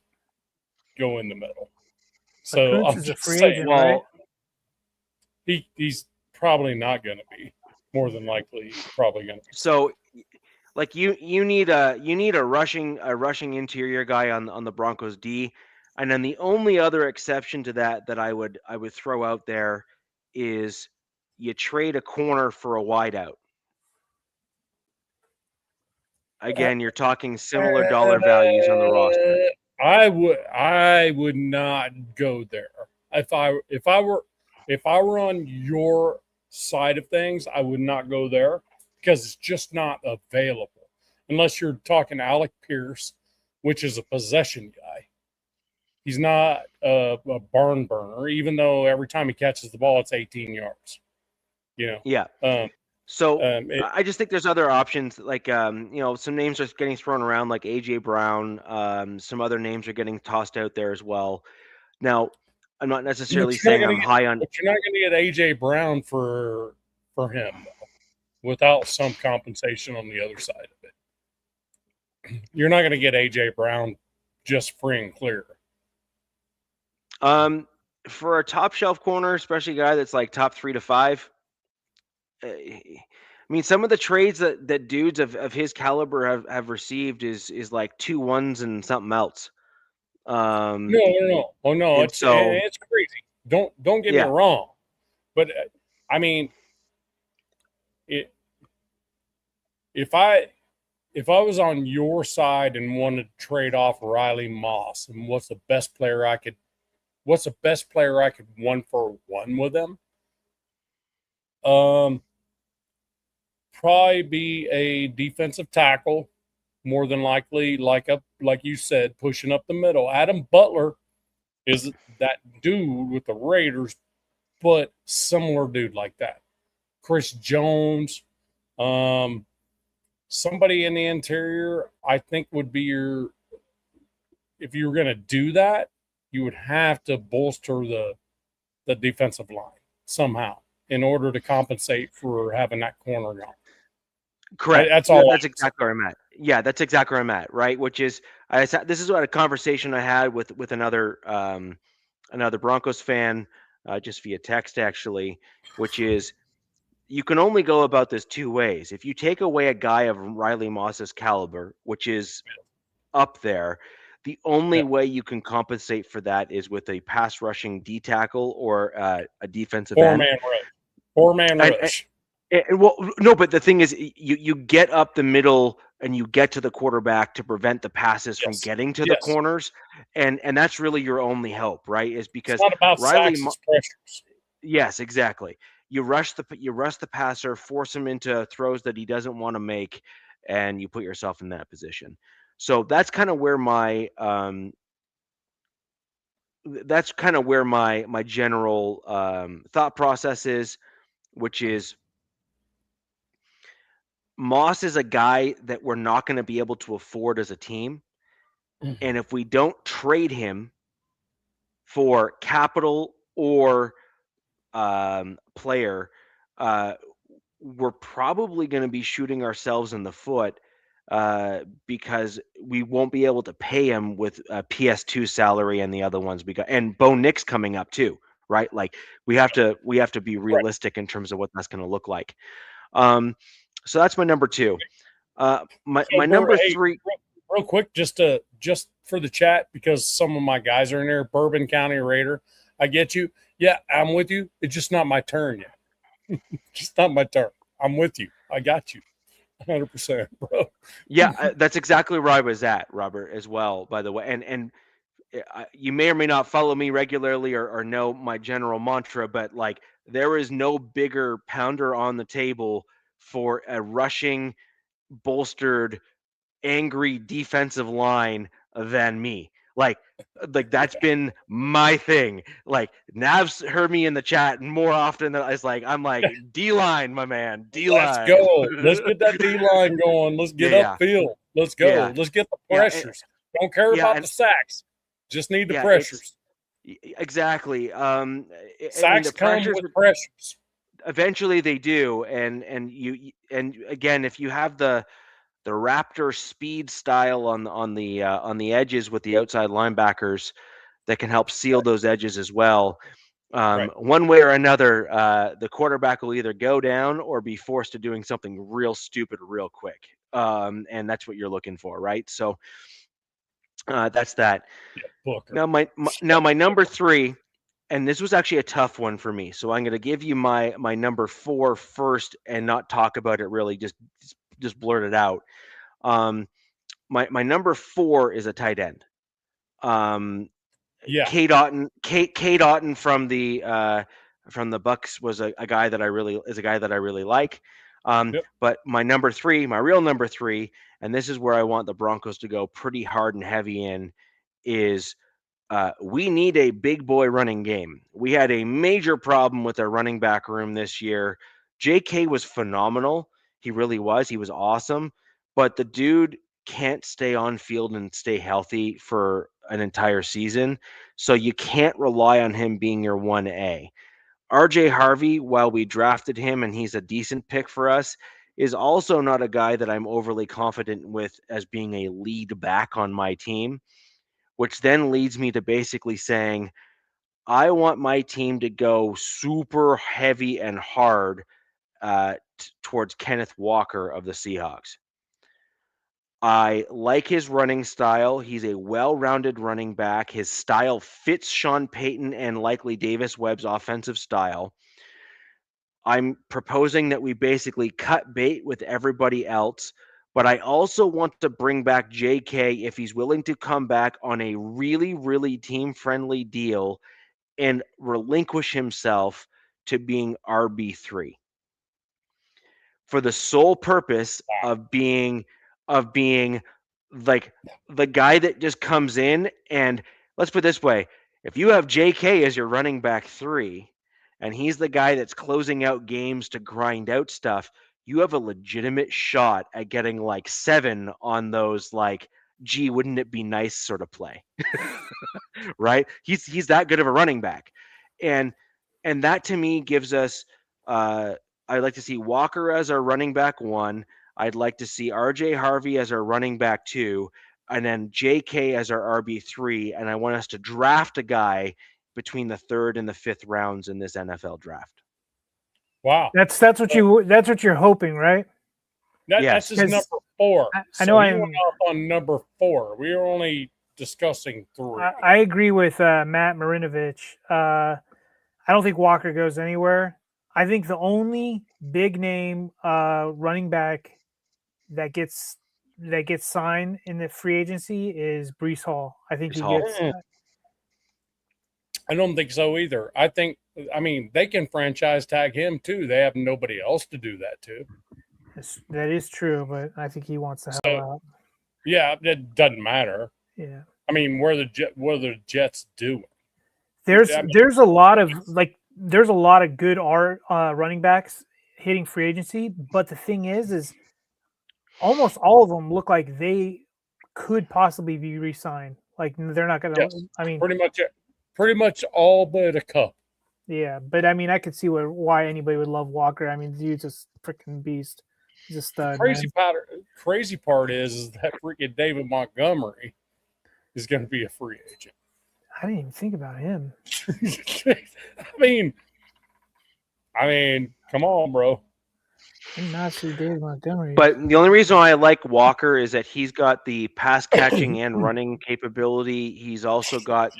go in the middle. So I'm just saying, right? He's probably not going to be. More than likely, he's probably going to be. So, like you need a rushing interior guy on the Broncos D, and then the only other exception to that I would throw out there is you trade a corner for a wideout. Again, you're talking similar dollar values on the roster. I would not go there. If I were on your side of things, I would not go there because it's just not available. Unless you're talking Alec Pierce, which is a possession guy. He's not a barn burner, even though every time he catches the ball, it's 18 yards. Yeah. So I just think there's other options, like some names are getting thrown around, like AJ Brown. Some other names are getting tossed out there as well. Now, I'm not necessarily saying I'm high on. But you're not going to get AJ Brown for him though, without some compensation on the other side of it. You're not going to get AJ Brown just free and clear. For a top shelf corner, especially a guy that's like top 3 to 5. I mean, some of the trades that dudes of his caliber have received is like 2 1s and something else. No. Oh no, it's crazy. Don't get me wrong, but I mean, if I was on your side and wanted to trade off Riley Moss, and what's the best player I could 1-for-1 with him? Probably be a defensive tackle, more than likely, like you said, pushing up the middle. Adam Butler is that dude with the Raiders, but similar dude like that. Chris Jones, somebody in the interior, I think would be your. If you were going to do that, you would have to bolster the defensive line somehow in order to compensate for having that corner gone. Correct. That's all. That's exactly where I'm at. Yeah, that's exactly where I'm at. Right, which is this is what a conversation I had with another Broncos fan just via text actually, which is you can only go about this 2 ways. If you take away a guy of Riley Moss's caliber, which is up there, the only way you can compensate for that is with a pass rushing D tackle or a defensive end. 4-man rush. Well, no, but the thing is, you get up the middle and you get to the quarterback to prevent the passes from getting to the corners, and that's really your only hope, right? Is because it's not about Riley pressures. Yes, exactly. You rush the passer, force him into throws that he doesn't want to make, and you put yourself in that position. So that's kind of where my general thought process is, which is Moss is a guy that we're not going to be able to afford as a team. And if we don't trade him for capital or player, we're probably going to be shooting ourselves in the foot because we won't be able to pay him with a PS2 salary and the other ones and Bo Nix coming up too, right? Like we have to be realistic in terms of what that's going to look like. So that's my number 2. My number 3. Real quick, just for the chat, because some of my guys are in there. Bourbon County Raider, I get you. Yeah, I'm with you. It's just not my turn yet. Just not my turn. I'm with you. I got you, 100%, bro. Yeah, that's exactly where I was at, Robert, as well. By the way, and you may or may not follow me regularly or know my general mantra, but like there is no bigger pounder on the table for a rushing, bolstered, angry defensive line than me. Like that's been my thing. Like Nav's heard me in the chat more often than it's like I'm like D-line, my man. D-line. Let's go. Let's get that D-line going. Let's get upfield. Let's go. Yeah. Let's get the pressures. Don't care about the sacks. Just need the pressures. Exactly. Sacks come with pressures. Eventually they do, and again, if you have the Raptor speed style on the edges with the outside linebackers that can help seal those edges as well. One way or another, the quarterback will either go down or be forced to doing something real stupid real quick, and that's what you're looking for, right? So that's that. Now my number 3. And this was actually a tough one for me. So I'm going to give you my number 4 first and not talk about it really, just blurt it out. My number 4 is a tight end. Kate Otten from the Bucks was a guy that I really like. But my number 3, my real number 3, and this is where I want the Broncos to go pretty hard and heavy in, is we need a big boy running game. We had a major problem with our running back room this year. JK was phenomenal. He really was. He was awesome. But the dude can't stay on field and stay healthy for an entire season. So you can't rely on him being your 1A. RJ Harvey, while we drafted him and he's a decent pick for us, is also not a guy that I'm overly confident with as being a lead back on my team, which then leads me to basically saying, I want my team to go super heavy and hard towards Kenneth Walker of the Seahawks. I like his running style. He's a well-rounded running back. His style fits Sean Payton and likely Davis Webb's offensive style. I'm proposing that we basically cut bait with everybody else, but I also want to bring back JK if he's willing to come back on a really, really team-friendly deal and relinquish himself to being RB3 for the sole purpose of being like the guy that just comes in. And let's put it this way, if you have JK as your running back 3 and he's the guy that's closing out games to grind out stuff, you have a legitimate shot at getting like 7 on those, like, gee, wouldn't it be nice sort of play. Right? He's that good of a running back. And that to me gives us I'd like to see Walker as our running back 1. I'd like to see RJ Harvey as our running back 2, and then JK as our RB3. And I want us to draft a guy between the 3rd and the 5th rounds in this NFL draft. Wow, That's what you're hoping, right? That's just number 4. I know I'm on number 4. We are only discussing 3. I agree with Matt Marinovich. I don't think Walker goes anywhere. I think the only big name running back that gets signed in the free agency is Breece Hall. I think he gets. I don't think so either. I mean, they can franchise tag him too. They have nobody else to do that to. That is true, but I think he wants to help out. Yeah, it doesn't matter. Yeah. I mean, what are the Jets doing? There's a lot of good running backs hitting free agency, but the thing is almost all of them look like they could possibly be re-signed. Like they're not going to. Yes, I mean, pretty much all but a couple. Yeah, but I mean, I could see why anybody would love Walker. I mean, the dude's just freaking beast. Just crazy part is that freaking David Montgomery is going to be a free agent. I didn't even think about him. I mean, come on, bro. I'm not sure David Montgomery. But the only reason why I like Walker is that he's got the pass catching and running capability. He's also got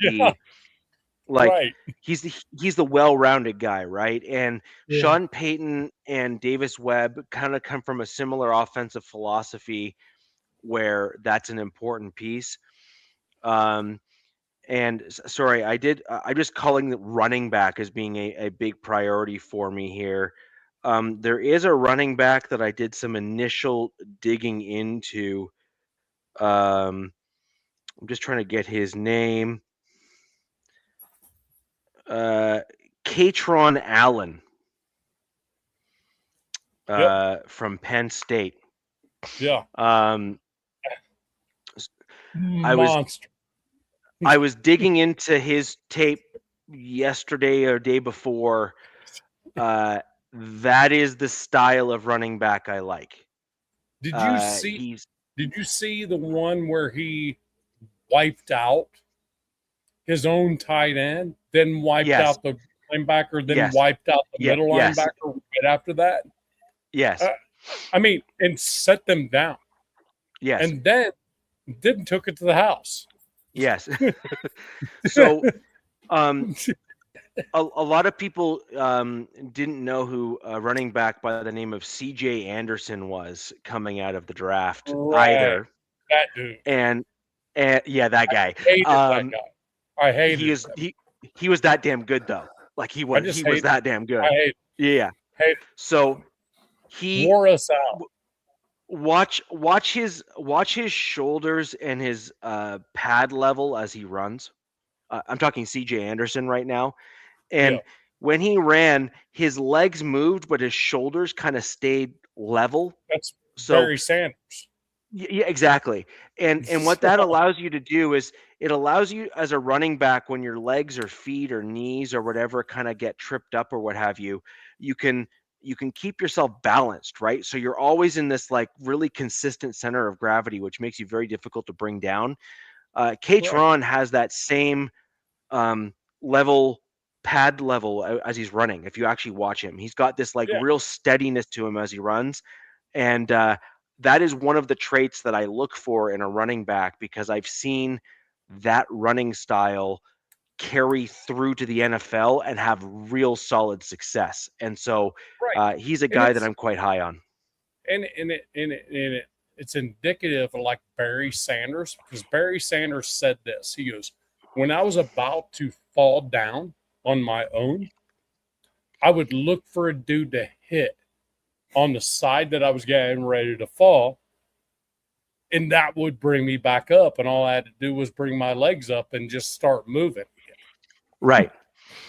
he's the well-rounded guy, right? And Sean Payton and Davis Webb kind of come from a similar offensive philosophy where that's an important piece. And sorry, I'm just calling the running back as being a big priority for me here. There is a running back that I did some initial digging into. I'm just trying to get his name. Katron Allen from Penn State. Yeah. I was digging into his tape yesterday or day before. That is the style of running back I like. Did you see the one where he wiped out his own tight end, then wiped out the linebacker, then wiped out the middle linebacker right after that? Yes. And set them down. Yes. And then took it to the house. Yes. So a lot of people didn't know who a running back by the name of CJ Anderson was coming out of the draft either. That dude. And that guy. I hated that guy. I hated him. He was that damn good though. Like he was that damn good. So he wore us out. Watch his shoulders and his pad level as he runs. I'm talking CJ Anderson right now, and when he ran, his legs moved, but his shoulders kind of stayed level. That's So Barry Sanders. yeah, exactly. And what that allows you to do is it allows you as a running back when your legs or feet or knees or whatever kind of get tripped up or what have you, you can keep yourself balanced, right? So you're always in this like really consistent center of gravity, which makes you very difficult to bring down. K-Tron has that same level pad level as he's running. If you actually watch him, he's got this like real steadiness to him as he runs. And that is one of the traits that I look for in a running back because I've seen that running style carry through to the NFL and have real solid success. And so he's a guy that I'm quite high on. It's indicative of like Barry Sanders, because Barry Sanders said this. He goes, when I was about to fall down on my own, I would look for a dude to hit on the side that I was getting ready to fall, and that would bring me back up, and all I had to do was bring my legs up and just start moving. Right.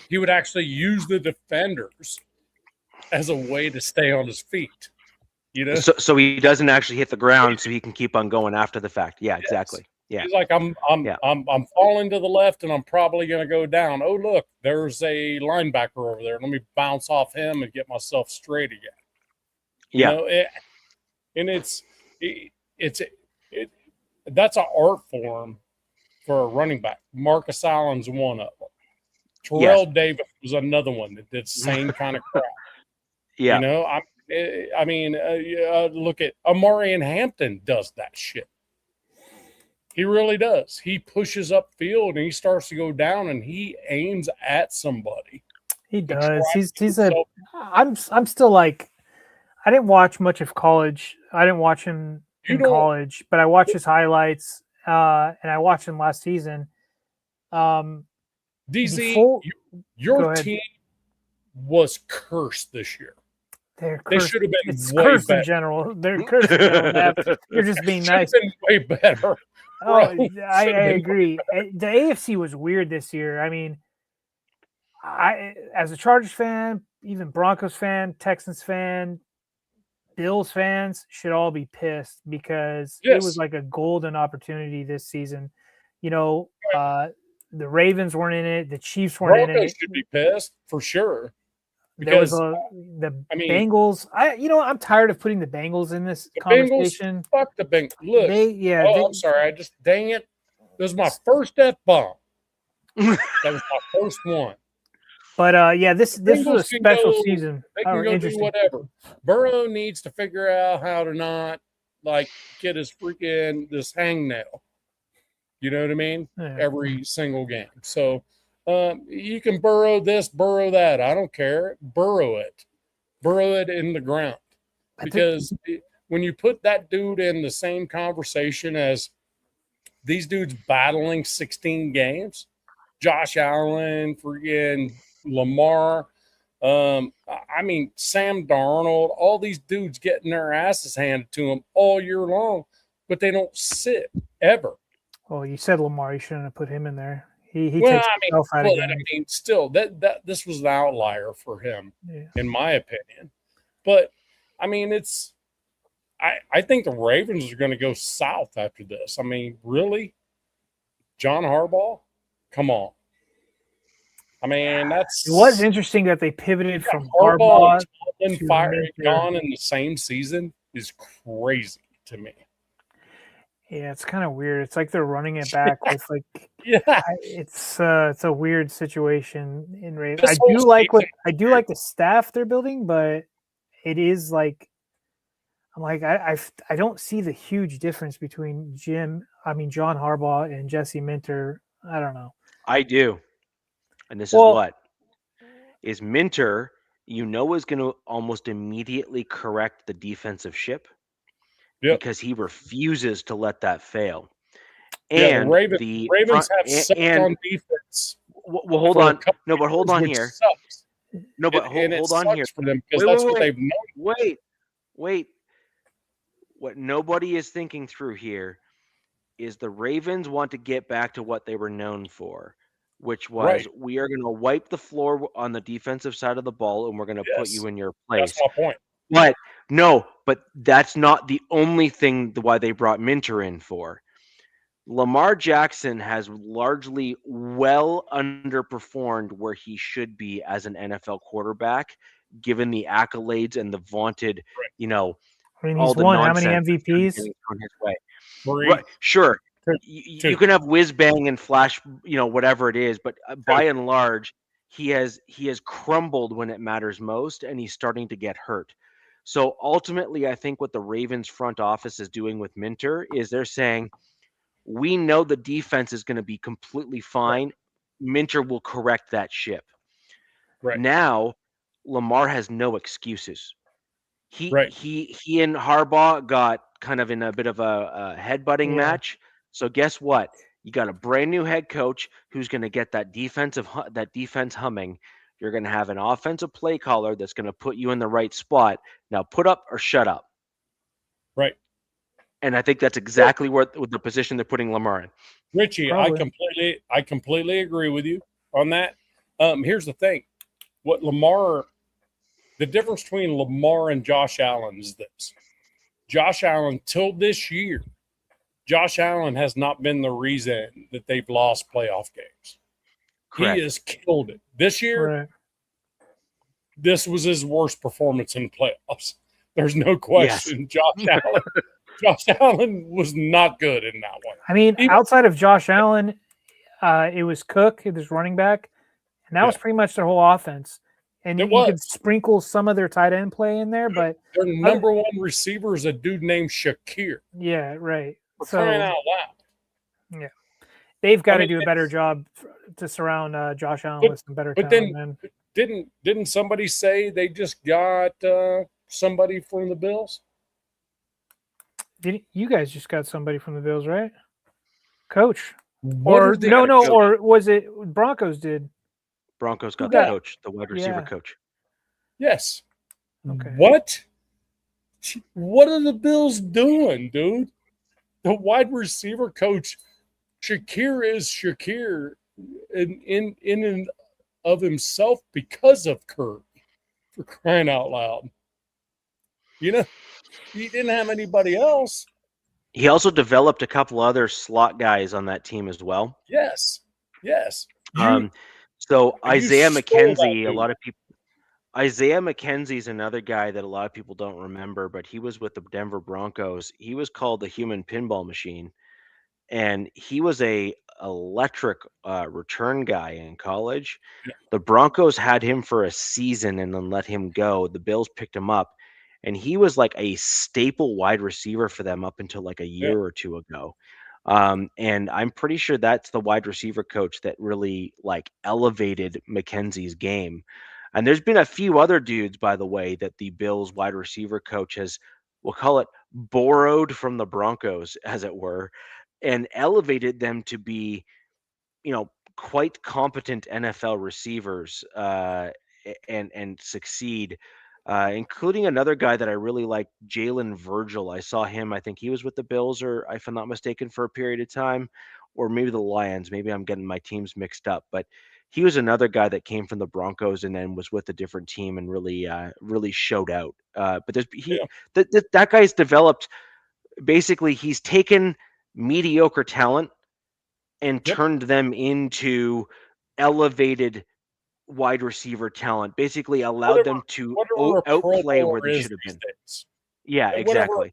He would actually use the defenders as a way to stay on his feet. You know, so he doesn't actually hit the ground, so he can keep on going after the fact. Yeah, exactly. Yeah, he's like, I'm falling to the left, and I'm probably going to go down. Oh, look, there's a linebacker over there. Let me bounce off him and get myself straight again. You know, that's an art form for a running back. Marcus Allen's one of them. Terrell Davis was another one that did the same kind of crap. Yeah, you know, I mean, look at Amari and Hampton does that shit. He really does. He pushes upfield and he starts to go down and he aims at somebody. He does. I'm still like, I didn't watch much of college. I didn't watch him in college, but I watched his highlights and I watched him last season. DZ, your team was cursed this year. They should have been it's way cursed better. In general. They're cursed in general. You're just being nice. Been way better. Oh, I agree. The AFC was weird this year. I mean, I as a Chargers fan, even Broncos fan, Texans fan, Bills fans should all be pissed because it was like a golden opportunity this season. You know, the Ravens weren't in it. The Chiefs weren't in it. Broncos should be pissed for sure. Because the Bengals. I'm tired of putting the Bengals in this conversation. Bengals, fuck the Bengals. Look, I'm sorry. Dang it. It was my first F-bomb. That was my first one. But this was a special season. They can go do whatever. Burrow needs to figure out how to not get his freaking this hangnail. You know what I mean? Yeah. Every single game. So you can burrow this, burrow that. I don't care. Burrow it in the ground. Because when you put that dude in the same conversation as these dudes battling 16 games, Josh Allen, freaking Lamar, I mean, Sam Darnold, all these dudes getting their asses handed to them all year long, but they don't sit ever. Well, you said Lamar. You shouldn't have put him in there. He takes himself out of game. Still, that this was an outlier for him, in my opinion. But I mean, I think the Ravens are going to go south after this. I mean, really, John Harbaugh, come on. I mean, it was interesting that they pivoted from Harbaugh and gone in the same season is crazy to me. Yeah, it's kind of weird. It's like they're running it back with it's a weird situation in Ravens. I do like the staff they're building, but it is like I don't see the huge difference between John Harbaugh and Jesse Minter. I don't know. I do. And this is Minter, is going to almost immediately correct the defensive ship. Yep. Because he refuses to let that fail. And the Ravens have sucked on defense. Well, hold on. No, but hold on here. Sucks. No, but hold on here. For them because that's what they've known. Wait. What nobody is thinking through here is the Ravens want to get back to what they were known for, which was Right. we are going to wipe the floor on the defensive side of the ball, and we're going to put Yes. you in your That's place. my point. But no, but that's not the only thing why they brought Minter in for. Lamar Jackson has largely well underperformed where he should be as an NFL quarterback, given the accolades and the vaunted, Right. I mean, all he's the won how many nonsense that's been MVPs? getting thrown his way. 3, Right, sure. 2, You can have whiz bang and flash, whatever it is, but by 2. and large, he has crumbled when it matters most, and he's starting to get hurt. So ultimately, I think what the Ravens front office is doing with Minter is they're saying, we know the defense is going to be completely fine. Right. Minter will correct that ship. Right. Now, Lamar has no excuses. He Right. he and Harbaugh got kind of in a bit of a headbutting match. So guess what? You got a brand new head coach who's going to get that defense humming. You're going to have an offensive play caller that's going to put you in the right spot. Now put up or shut up. Right. And I think that's exactly what the position they're putting Lamar in. Richie, Probably. I completely agree with you on that. Here's the thing. The difference between Lamar and Josh Allen is this. Josh Allen, till this year, Josh Allen has not been the reason that they've lost playoff games. Correct. He has killed it. This year, Right. this was his worst performance in the playoffs. There's no question. Yes. Josh Allen was not good in that one. I mean, outside of Josh Allen, it was Cook, it was running back, and that was pretty much their whole offense. And you could sprinkle some of their tight end play in there, but their number one receiver is a dude named Shakir. Yeah, right. For crying out loud. Yeah, they've got to do a better job to surround Josh Allen with some better talent. But then, didn't somebody say they just got somebody from the Bills? You guys just got somebody from the Bills, right? Coach. Or was it Broncos did? Broncos got the coach, the wide receiver coach. Yes. Okay. What are the Bills doing, dude? The wide receiver coach, Shakir is Shakir in and of himself because of Kirk, for crying out loud. He didn't have anybody else. He also developed a couple other slot guys on that team as well. Yes. So Isaiah McKenzie, Isaiah McKenzie's another guy that a lot of people don't remember, but he was with the Denver Broncos. He was called the human pinball machine, and he was a electric return guy in college. Yeah. The Broncos had him for a season and then let him go. The Bills picked him up, and he was like a staple wide receiver for them up until like a year or two ago. And I'm pretty sure that's the wide receiver coach that really like elevated McKenzie's game. And there's been a few other dudes, by the way, that the Bills wide receiver coach has, we'll call it, borrowed from the Broncos, as it were, and elevated them to be, quite competent NFL receivers and succeed. Including another guy that I really like, Jalen Virgil. I saw him. I think he was with the Bills, or if I'm not mistaken, for a period of time, or maybe the Lions. Maybe I'm getting my teams mixed up. But he was another guy that came from the Broncos and then was with a different team and really showed out. But that guy's developed. Basically, he's taken mediocre talent and turned them into elevated wide receiver talent, basically allowed them to outplay where they should have been. Days. Yeah, exactly.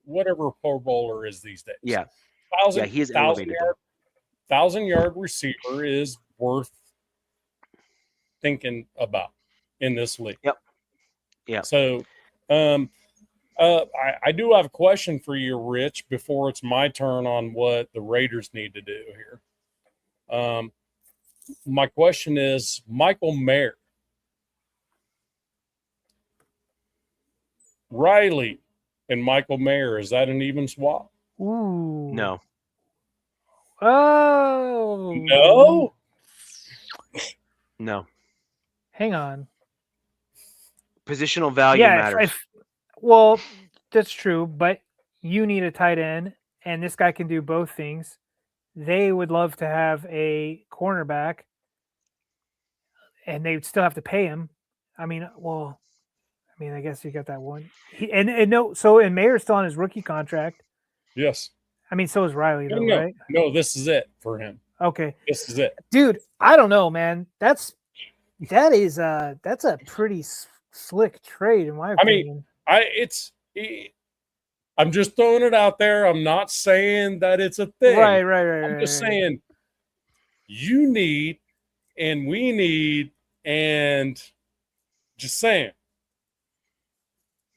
Whatever Pro Bowler is these days. Yeah. He's 1,000-yard receiver is worth thinking about in this league. Yep. Yeah. So, I do have a question for you, Rich, before it's my turn on what the Raiders need to do here. My question is, Michael Mayer, Riley, and Michael Mayer, is that an even swap? Ooh. No. Oh. No? No. Hang on. Positional value matters. Well, that's true, but you need a tight end, and this guy can do both things. they would love to have a cornerback, and they'd still have to pay him. I mean, I guess you got that one. And Mayer's still on his rookie contract. Yes. I mean, so is Riley, though, No, right? no, this is it for him. Okay. This is it. Dude, I don't know, man. That's a pretty slick trade, in my opinion. I'm just throwing it out there. I'm not saying that it's a thing. Right. I'm just saying you need and we need, and just saying.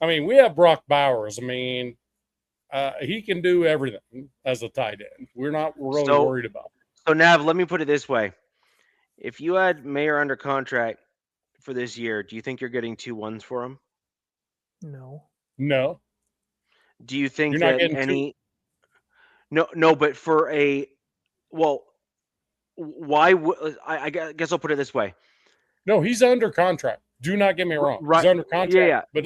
I mean, we have Brock Bowers. I mean, he can do everything as a tight end. We're not really worried about it. So, Nav, let me put it this way. If you had Mayer under contract for this year, do you think you're getting 2 1s for him? No. Do you think You're that not getting any... No, but for a... Well, why would... I guess I'll put it this way. No, he's under contract. Do not get me wrong. Right. He's under contract. Yeah. But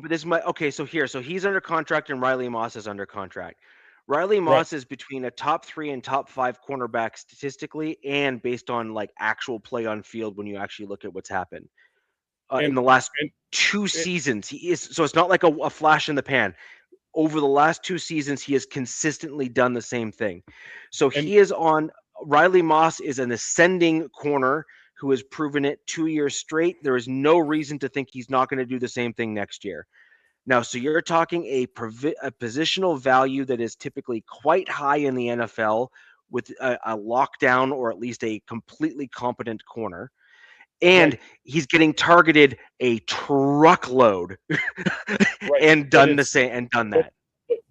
this is my... Okay, so he's under contract and Riley Moss is under contract. Riley Moss is between a top 3 and top 5 cornerback statistically and based on like actual play on field when you actually look at what's happened. In the last 2 seasons, he is... So it's not like a flash in the pan. Over the last 2 seasons, he has consistently done the same thing. So he is on... Riley Moss is an ascending corner who has proven it 2 years straight. There is no reason to think he's not going to do the same thing next year. Now, so you're talking a positional value that is typically quite high in the NFL with a lockdown or at least a completely competent corner. And he's getting targeted a truckload and done the same and done that.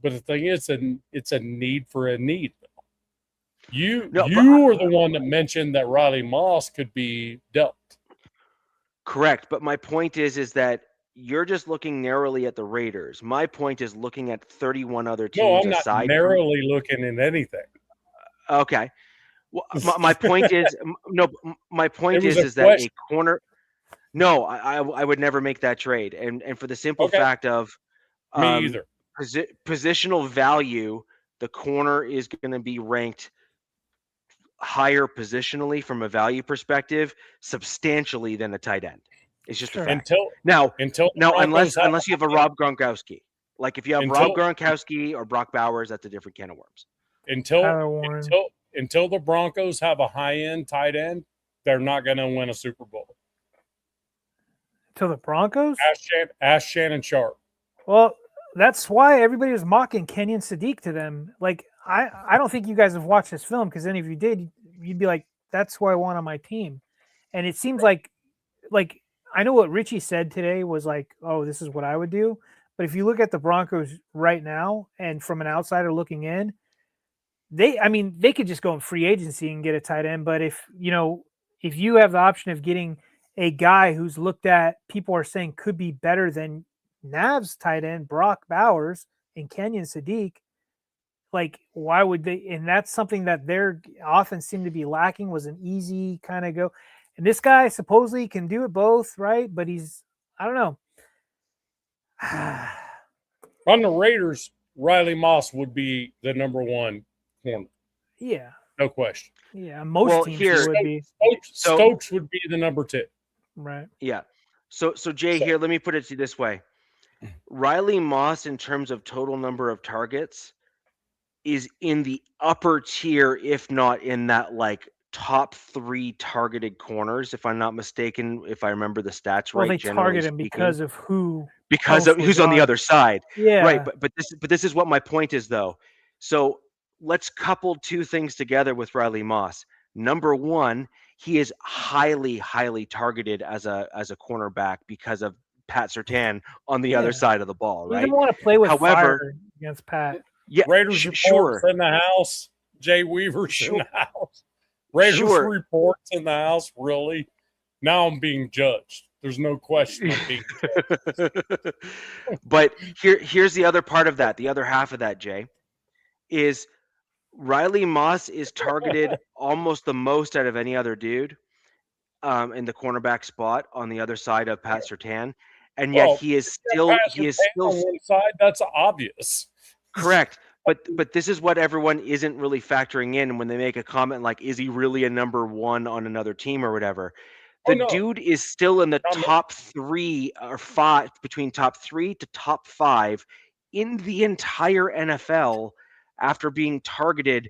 But the thing is, it's a need for a need. You were the one that mentioned that Riley Moss could be dealt. Correct. But my point is that you're just looking narrowly at the Raiders. My point is looking at 31 other teams. No, I'm not narrowly looking at anything. Okay. Well, my point is that a corner. No, I would never make that trade, and for the simple fact of me either. Positional value, the corner is going to be ranked higher positionally from a value perspective, substantially than a tight end. It's just a fact. Unless you have a Rob Gronkowski. Like if you have Rob Gronkowski or Brock Bowers, that's a different can of worms. Until the Broncos have a high-end tight end, they're not going to win a Super Bowl. Until the Broncos? Ask Shannon Sharp. Well, that's why everybody was mocking Kenyon Sadiq to them. Like, I don't think you guys have watched this film, because then if you did, you'd be like, that's who I want on my team. And it seems like I know what Richie said today was like, oh, this is what I would do. But if you look at the Broncos right now, and from an outsider looking in, they could just go in free agency and get a tight end. But if you have the option of getting a guy who's looked at, people are saying could be better than Nav's tight end, Brock Bowers and Kenyon Sadiq, like, why would they? And that's something that their offense seemed to be lacking, was an easy kind of go. And this guy supposedly can do it both, right? But I don't know. On the Raiders, Riley Moss would be the number 1 corner. Yeah. No question. Yeah, most teams would be. Stokes would be the number 2. Right. Yeah. So Jay, here, let me put it to you this way. Riley Moss, in terms of total number of targets, is in the upper tier, if not in that like top 3 targeted corners, if I'm not mistaken, if I remember the stats right. Well, they target him because of who's on the other side. Yeah. Right. But this is what my point is, though. So let's couple 2 things together with Riley Moss. Number 1, he is highly, highly targeted as a cornerback because of Pat Surtain on the other side of the ball, right? You don't want to play with fire against Pat. Yeah, Raiders reports in the house. Jay Weaver's in the house. Raiders reports in the house. Really? Now I'm being judged. There's no question I'm being judged. But here's the other part of that. The other half of that, Jay, is Riley Moss is targeted almost the most out of any other dude in the cornerback spot on the other side of Pat Surtain. And yet he is still on one side. That's obvious. Correct. but this is what everyone isn't really factoring in when they make a comment like, "Is he really a number one on another team or whatever?" Oh, The no. dude is still in the Not me. top 3 or 5, between top 3 to top 5 in the entire NFL after being targeted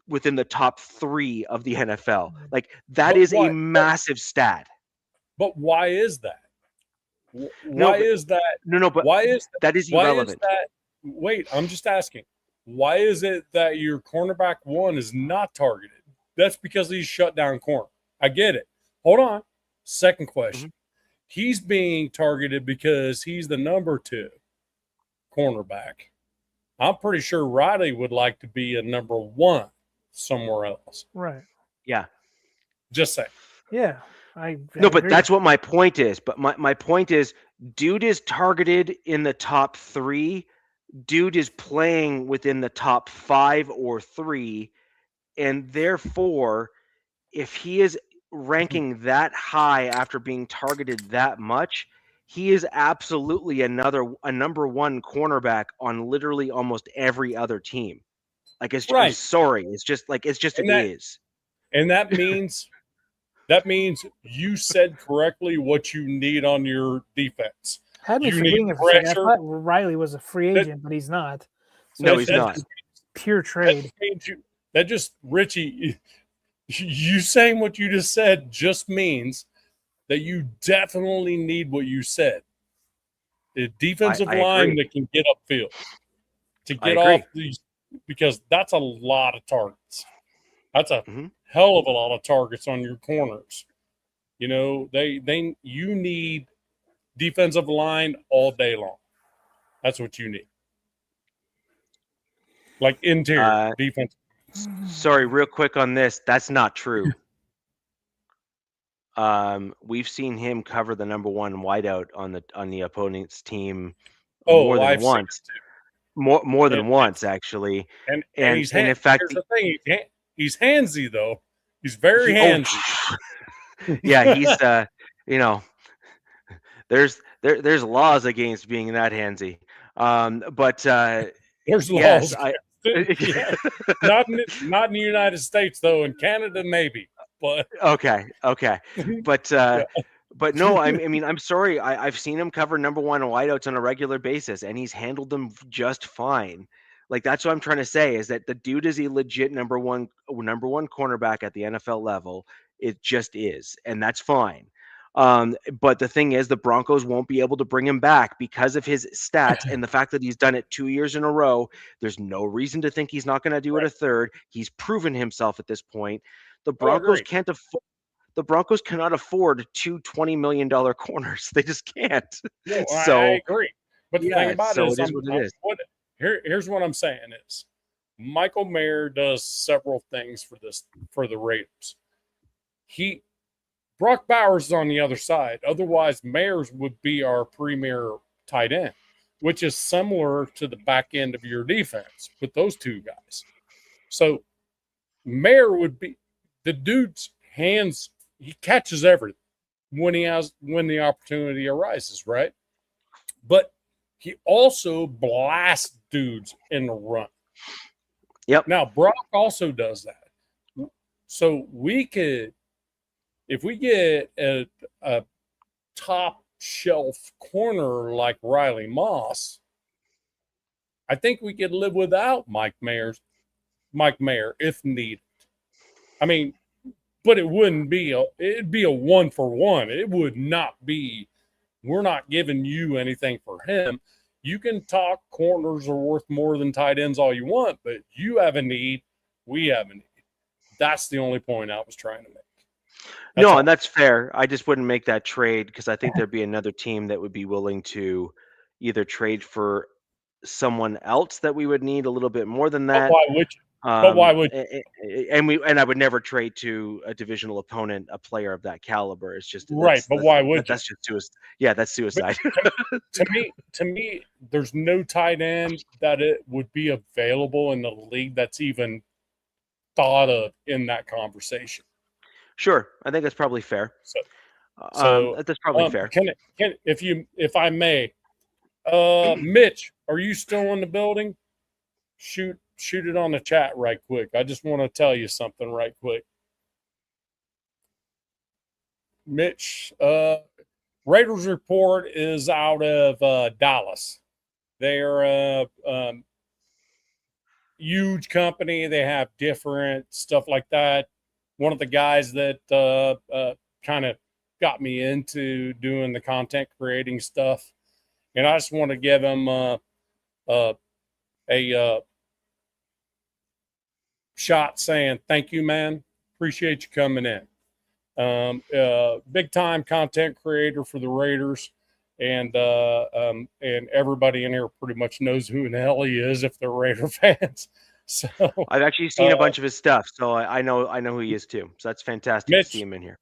within the top 3 of the NFL. Like, that But is a why? massive stat. But why is that? No, Why but is that? no, but Why is that? that is Why is irrelevant. that? Wait, I'm just asking. Why is it that your cornerback 1 is not targeted? That's because he's shut down corner. I get it. Hold on. Second question. He's being targeted because he's the number 2 cornerback. I'm pretty sure Riley would like to be a number 1 somewhere else. Right. Yeah. Just say. Yeah. No, but that's what my point is. But my point is, dude is targeted in the top 3. Dude is playing within the top 5 or 3. And therefore, if he is ranking that high after being targeted that much, he is absolutely a number 1 cornerback on literally almost every other team. Like, I'm Right. sorry. It's just like, it is. And that means you said correctly what you need on your defense. Had me You forgetting need it for a second. I pressure. thought Riley was a free agent, but he's not. So No, it's he's not. pure trade. Richie, you saying what you just said just means that you definitely need what you said. The defensive I line agree. that can get upfield to I get agree. off these, because that's a lot of targets. That's a Mhm. hell of a lot of targets on your corners. You know, you need defensive line all day long. That's what you need. Like interior defense. Sorry, real quick on this. That's not true. We've seen him cover the number 1 wideout on the opponent's team more than I've once. seen it too. More than once, actually. And he's in fact, here's the thing, he's handsy though. He's very handsy. Yeah, he's you know, there's laws against being that handsy. But There's yes, laws. Yeah. Not in the United States though. In Canada, maybe. But okay. But but no, I mean, I'm sorry. I've seen him cover number 1 wideouts on a regular basis, and he's handled them just fine. Like, that's what I'm trying to say, is that the dude is a legit number one cornerback at the NFL level. It just is, and that's fine. But the thing is, the Broncos won't be able to bring him back because of his stats and the fact that he's done it 2 years in a row. There's no reason to think he's not going to do it a third. He's proven himself at this point. The Broncos can't afford. The Broncos cannot afford 2 $20 million corners. They just can't. No, So I agree. But the thing about so it is, what it is. Here's what I'm saying is, Michael Mayer does several things for the Raiders. Brock Bowers is on the other side. Otherwise, Mayers would be our premier tight end, which is similar to the back end of your defense with those two guys. So Mayer would be the dude's hands. He catches everything when the opportunity arises, right? But he also blasts dudes in the run. Yep. Now Brock also does that. So we could, if we get a top shelf corner like Riley Moss, I think we could live without Mike Mayer if needed. I mean, but it'd be a 1-for-1. It would not be, we're not giving you anything for him. You can talk corners are worth more than tight ends all you want, but you have a need, we have a need. That's the only point I was trying to make. And that's fair. I just wouldn't make that trade because I think there'd be another team that would be willing to either trade for someone else that we would need a little bit more than that. But why would you? But why would you? And I would never trade to a divisional opponent a player of that caliber. It's just right. But why would that's just suicide. Yeah, that's suicide. To me, there's no tight end that it would be available in the league that's even thought of in that conversation. Sure, I think that's probably fair. So that's probably fair. If I may, Mitch, are you still in the building? Shoot shoot it on the chat right quick. I just want to tell you something right quick. Mitch, Raiders report is out of Dallas. They're a huge company. They have different stuff like that. One of the guys that kind of got me into doing the content creating stuff, and I just want to give him a shot saying thank you, man. Appreciate you coming in. Big time content creator for the Raiders, and everybody in here pretty much knows who in the hell he is if they're Raider fans. So I've actually seen a bunch of his stuff, so I know who he is too. So that's fantastic Mitch, to see him in here.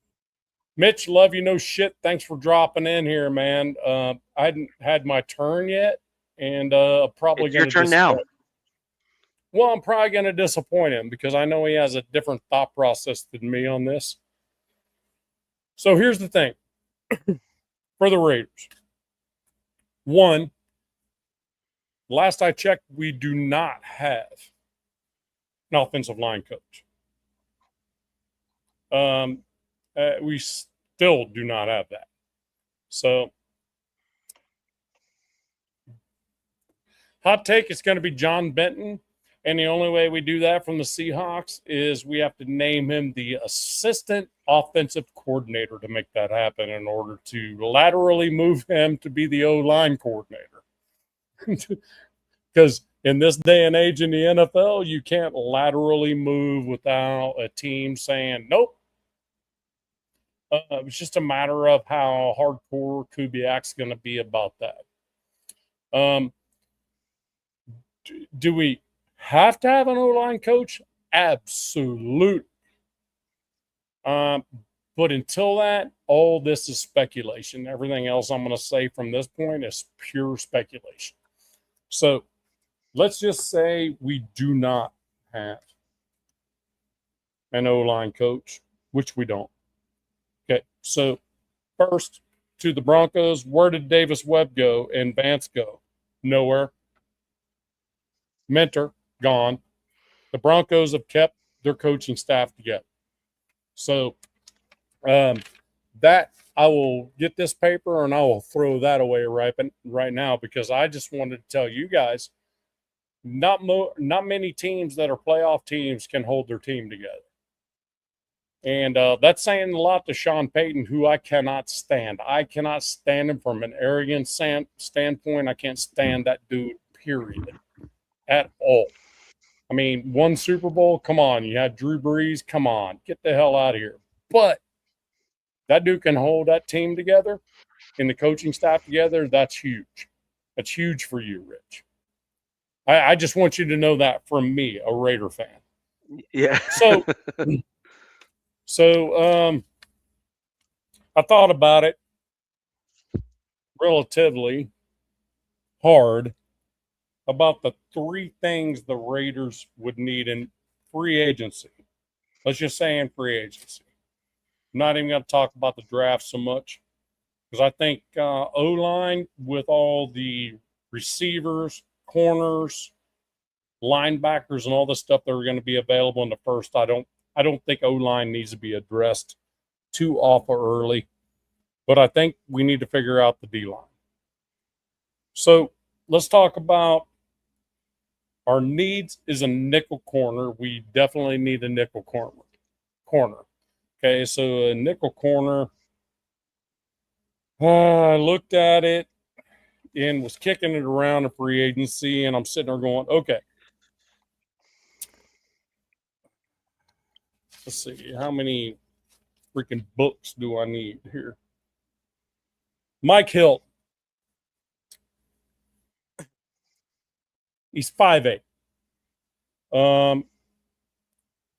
Mitch, love you, no shit. Thanks for dropping in here, man. I hadn't had my turn yet, and probably it's your turn now. Well, I'm probably going to disappoint him because I know he has a different thought process than me on this. So here's the thing for the Raiders. One, last I checked, we do not have an offensive line coach. We still do not have that. So, hot take, it's going to be John Benton. And the only way we do that from the Seahawks is we have to name him the assistant offensive coordinator to make that happen in order to laterally move him to be the O-line coordinator. Because in this day and age in the NFL, you can't laterally move without a team saying, nope. It's just a matter of how hardcore Kubiak's going to be about that. Do we have to have an O-line coach? Absolutely. But until that, all this is speculation. Everything else I'm going to say from this point is pure speculation. So let's just say we do not have an O-line coach, which we don't. Okay, so first to the Broncos, where did Davis Webb go and Vance go? Nowhere. Mentor, gone. The Broncos have kept their coaching staff together. So that I will get this paper and I will throw that away right now because I just wanted to tell you guys not many teams that are playoff teams can hold their team together. And that's saying a lot to Sean Payton, who I cannot stand. I cannot stand him from an arrogant standpoint. I can't stand that dude, period, at all. I mean, one Super Bowl, come on. You had Drew Brees, come on. Get the hell out of here. But that dude can hold that team together and the coaching staff together. That's huge. That's huge for you, Rich. I just want you to know that from me, a Raider fan. Yeah. So I thought about it relatively hard about the three things the Raiders would need in free agency. Let's just say in free agency. I'm not even going to talk about the draft so much because I think O-line with all the receivers, corners, linebackers, and all the stuff that are going to be available in the first, I don't think O-line needs to be addressed too awful early, but I think we need to figure out the D-line. So let's talk about our needs is a nickel corner. We definitely need a nickel corner. Okay, so a nickel corner, I looked at it and was kicking it around in free agency, and I'm sitting there going, okay, let's see, how many freaking books do I need here? Mike Hill. He's 5'8".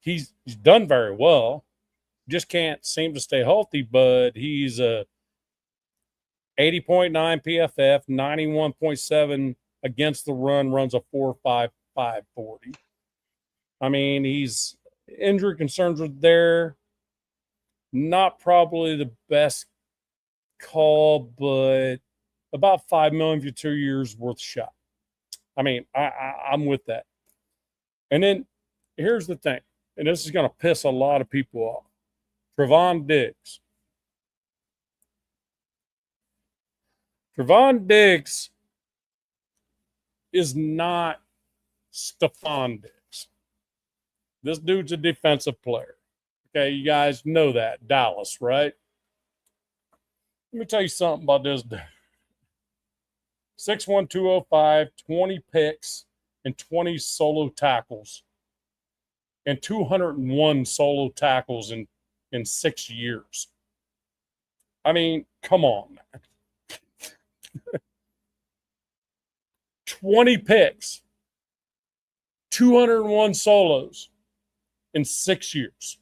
He's done very well. Just can't seem to stay healthy, but he's a 80.9 PFF, 91.7 against the run, runs a 4.55 40. I mean, he's injury concerns are there. Not probably the best call, but about $5 million for 2 years worth shot. I mean, I'm with that. And then here's the thing, and this is going to piss a lot of people off. Trevon Diggs. Trevon Diggs is not Stephon Diggs. This dude's a defensive player. Okay, you guys know that. Dallas, right? Let me tell you something about this dude. 6'1", 205, 20 picks, and 20 solo tackles. And 201 solo tackles in 6 years. I mean, come on, man. 20 picks, 201 solos in 6 years.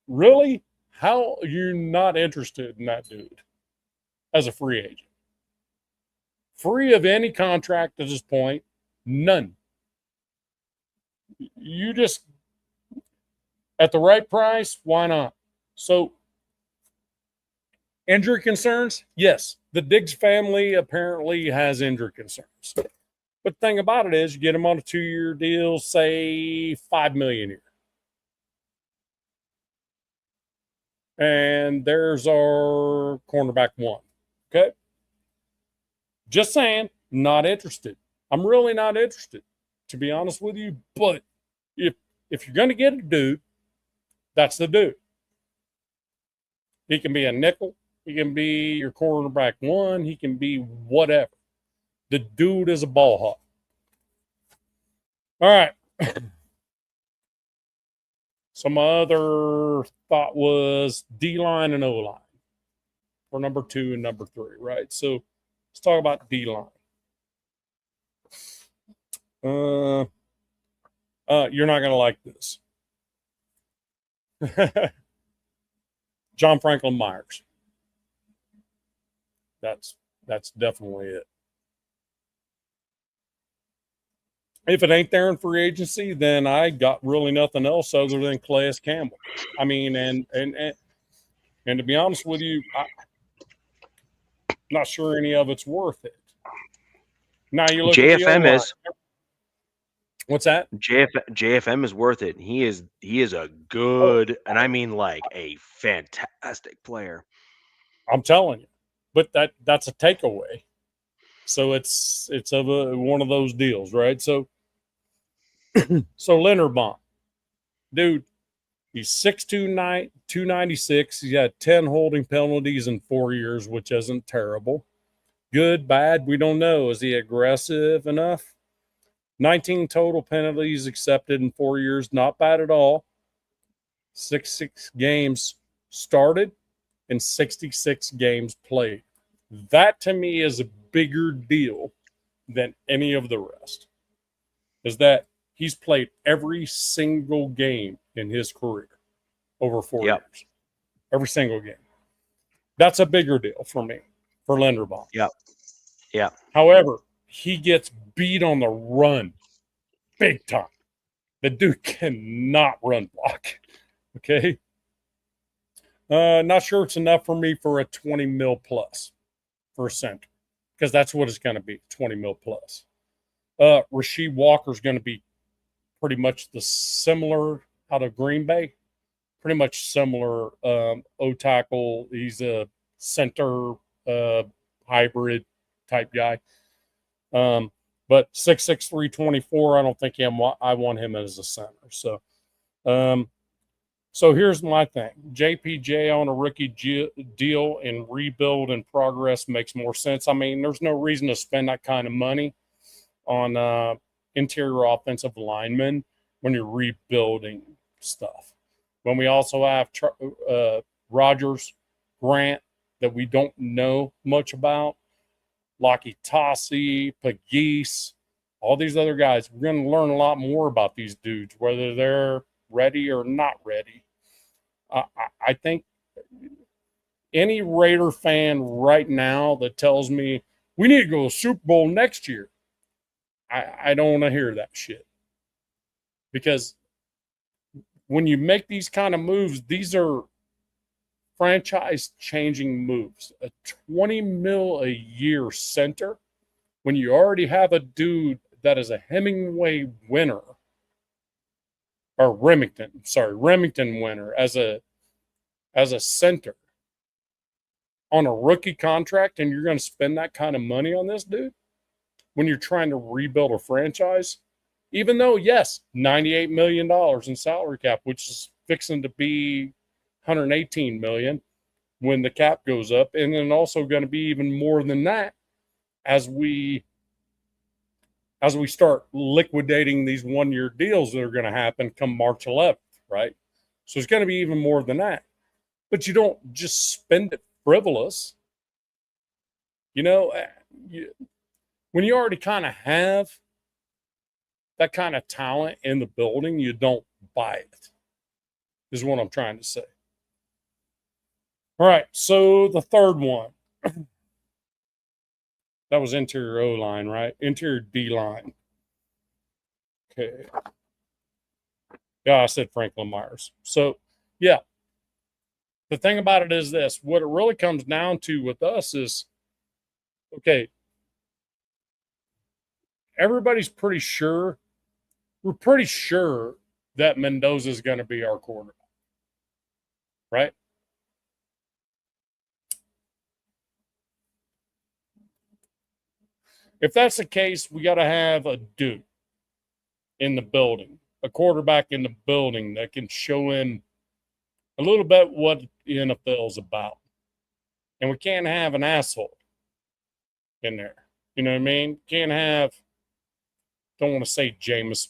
Really? How are you not interested in that dude as a free agent? Free of any contract at this point, none. You just, at the right price, why not? So, injury concerns? Yes. The Diggs family apparently has injury concerns. But the thing about it is, you get him on a 2-year deal, say $5 million a year. And there's our cornerback 1. Okay? Just saying, not interested. I'm really not interested, to be honest with you. But if you're going to get a dude, that's the dude. He can be a nickel. He can be your cornerback 1. He can be whatever. The dude is a ball hawk. All right. So my other thought was D-line and O-line for number 2 and number 3, right? So let's talk about D-line. You're not going to like this. John Franklin Myers. That's definitely it. If it ain't there in free agency, then I got really nothing else other than Calais Campbell. I mean, and to be honest with you, I'm not sure any of it's worth it. Now you look JFM at the O-line. is. What's that? JFM is worth it. He is a good, and I mean like a fantastic player. I'm telling you, but that's a takeaway. So it's one of those deals, right? So Linderbaum, dude, he's 6'2", 296. He's got 10 holding penalties in 4 years, which isn't terrible. Good, bad, we don't know. Is he aggressive enough? 19 total penalties accepted in 4 years, not bad at all. 66 games started and 66 games played. That to me is a bigger deal than any of the rest. Is that he's played every single game in his career over 4 years. Every single game. That's a bigger deal for me, for Linderbaum. Yeah. However, he gets beat on the run big time. The dude cannot run block. Okay? Not sure it's enough for me for a 20 mil plus for a center, because that's what it's going to be, 20 mil plus. Rasheed Walker's going to be pretty much the similar out of Green Bay. Pretty much similar O-tackle. He's a center hybrid type guy. But 6'6", 324, I don't think I want him as a center. So so here's my thing. JPJ on a rookie deal and rebuild and progress makes more sense. I mean, there's no reason to spend that kind of money on interior offensive linemen when you're rebuilding stuff. When we also have Rogers, Grant, that we don't know much about, Lockie Tossi, Pegues, all these other guys, we're going to learn a lot more about these dudes, whether they're ready or not ready. I think any Raider fan right now that tells me we need to go to Super Bowl next year, I don't want to hear that shit. Because when you make these kind of moves, these are franchise-changing moves. A 20 mil a year center when you already have a dude that is a Hemingway winner, or Remington winner as a center on a rookie contract, and you're going to spend that kind of money on this dude when you're trying to rebuild a franchise, even though, yes, $98 million in salary cap, which is fixing to be $118 million when the cap goes up, and then also going to be even more than that as we start liquidating these one-year deals that are going to happen come March 11th, right? So it's going to be even more than that. But you don't just spend it frivolous. You know, when you already kind of have that kind of talent in the building, you don't buy it, is what I'm trying to say. All right, so the third one. That was interior O-line, right? Interior D-line. Okay. Yeah, I said Franklin Myers. So, yeah. The thing about it is this. What it really comes down to with us is, okay, everybody's pretty sure. We're pretty sure that Mendoza is going to be our quarterback, right? If that's the case, we got to have a dude in the building, a quarterback in the building that can show him a little bit what the NFL is about. And we can't have an asshole in there. You know what I mean? Can't have, don't want to say Jameis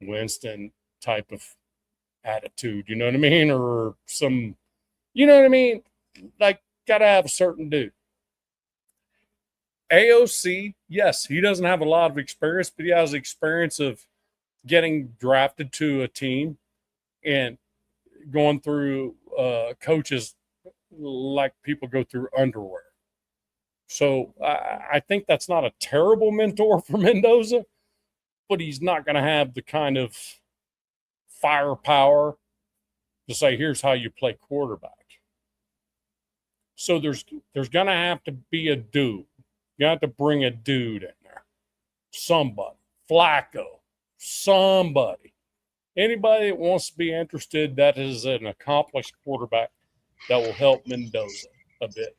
Winston type of attitude, you know what I mean? Or some, you know what I mean? Like, got to have a certain dude. AOC, yes, he doesn't have a lot of experience, but he has the experience of getting drafted to a team and going through coaches like people go through underwear. So I think that's not a terrible mentor for Mendoza, but he's not going to have the kind of firepower to say, here's how you play quarterback. So there's going to have to be a dude. You have to bring a dude in there. Somebody. Flacco. Somebody. Anybody that wants to be interested that is an accomplished quarterback that will help Mendoza a bit.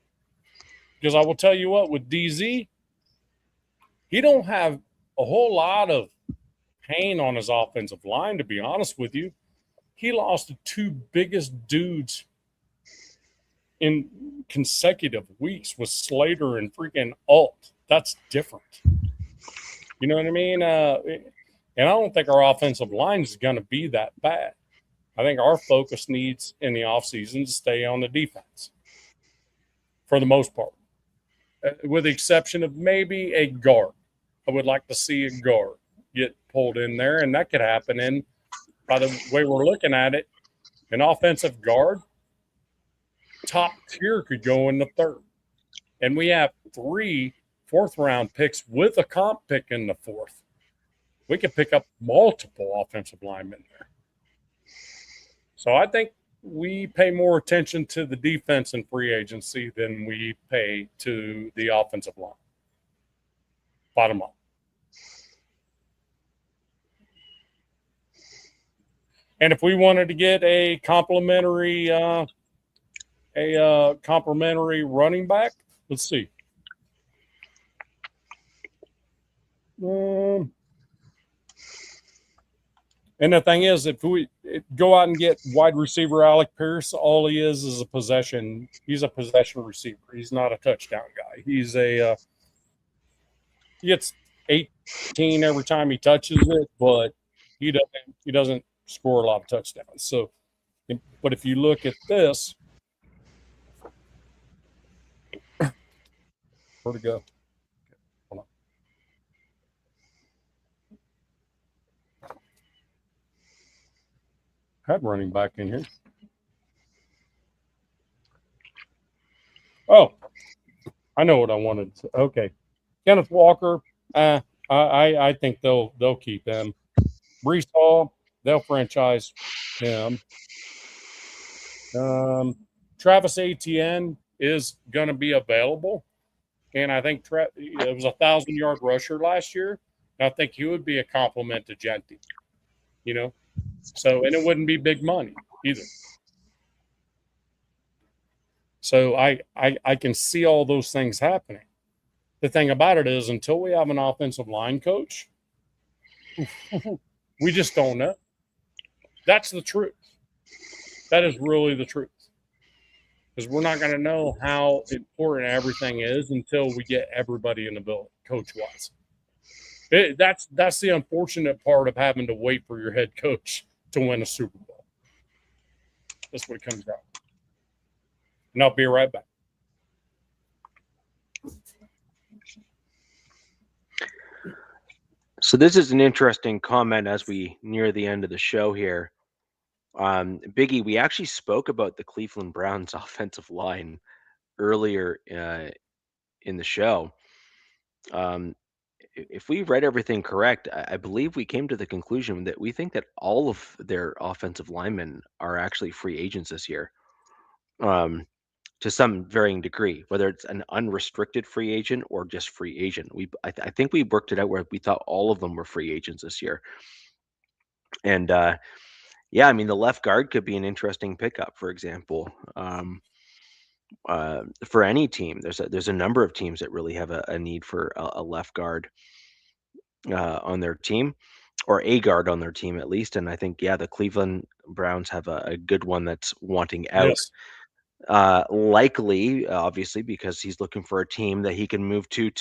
Because I will tell you what, with DZ, he don't have a whole lot of pain on his offensive line, to be honest with you. He lost the two biggest dudes in consecutive weeks with Slater and freaking Alt. That's different. You know what I mean? And I don't think our offensive line is going to be that bad. I think our focus needs in the offseason to stay on the defense for the most part, with the exception of maybe a guard. I would like to see a guard get pulled in there, and that could happen. And by the way we're looking at it, an offensive guard, top tier could go in the third. And we have 3 fourth-round picks with a comp pick in the fourth. We could pick up multiple offensive linemen there. So I think we pay more attention to the defense in free agency than we pay to the offensive line. Bottom line. And if we wanted to get a complimentary running back, let's see. And the thing is, if we go out and get wide receiver Alec Pierce, all he is a possession. He's a possession receiver. He's not a touchdown guy. He gets 18 every time he touches it, but he doesn't score a lot of touchdowns. So, but if you look at this, where'd it go? Hold on. I had running back in here. Oh, I know what I wanted. Okay, Kenneth Walker. I think they'll keep him. Brees Hall, they'll franchise him. Travis Etienne is going to be available. and I think it was 1,000-yard rusher last year. And I think he would be a compliment to Genty, So, and it wouldn't be big money either. So I can see all those things happening. The thing about it is, until we have an offensive line coach, we just don't know. That's the truth. That is really the truth. Because we're not going to know how important everything is until we get everybody in the building, coach-wise. That's the unfortunate part of having to wait for your head coach to win a Super Bowl. That's what it comes down to. And I'll be right back. So this is an interesting comment as we near the end of the show here. Biggie, we actually spoke about the Cleveland Browns offensive line earlier in the show. If we read everything correct, I believe we came to the conclusion that we think that all of their offensive linemen are actually free agents this year, to some varying degree, whether it's an unrestricted free agent or just free agent. I think we worked it out where we thought all of them were free agents this year. And yeah, I mean, the left guard could be an interesting pickup, for example. For any team, there's a number of teams that really have a need for a left guard on their team, or a guard on their team at least. And I think, yeah, the Cleveland Browns have a good one that's wanting out. Yes. Likely, obviously, because he's looking for a team that he can move to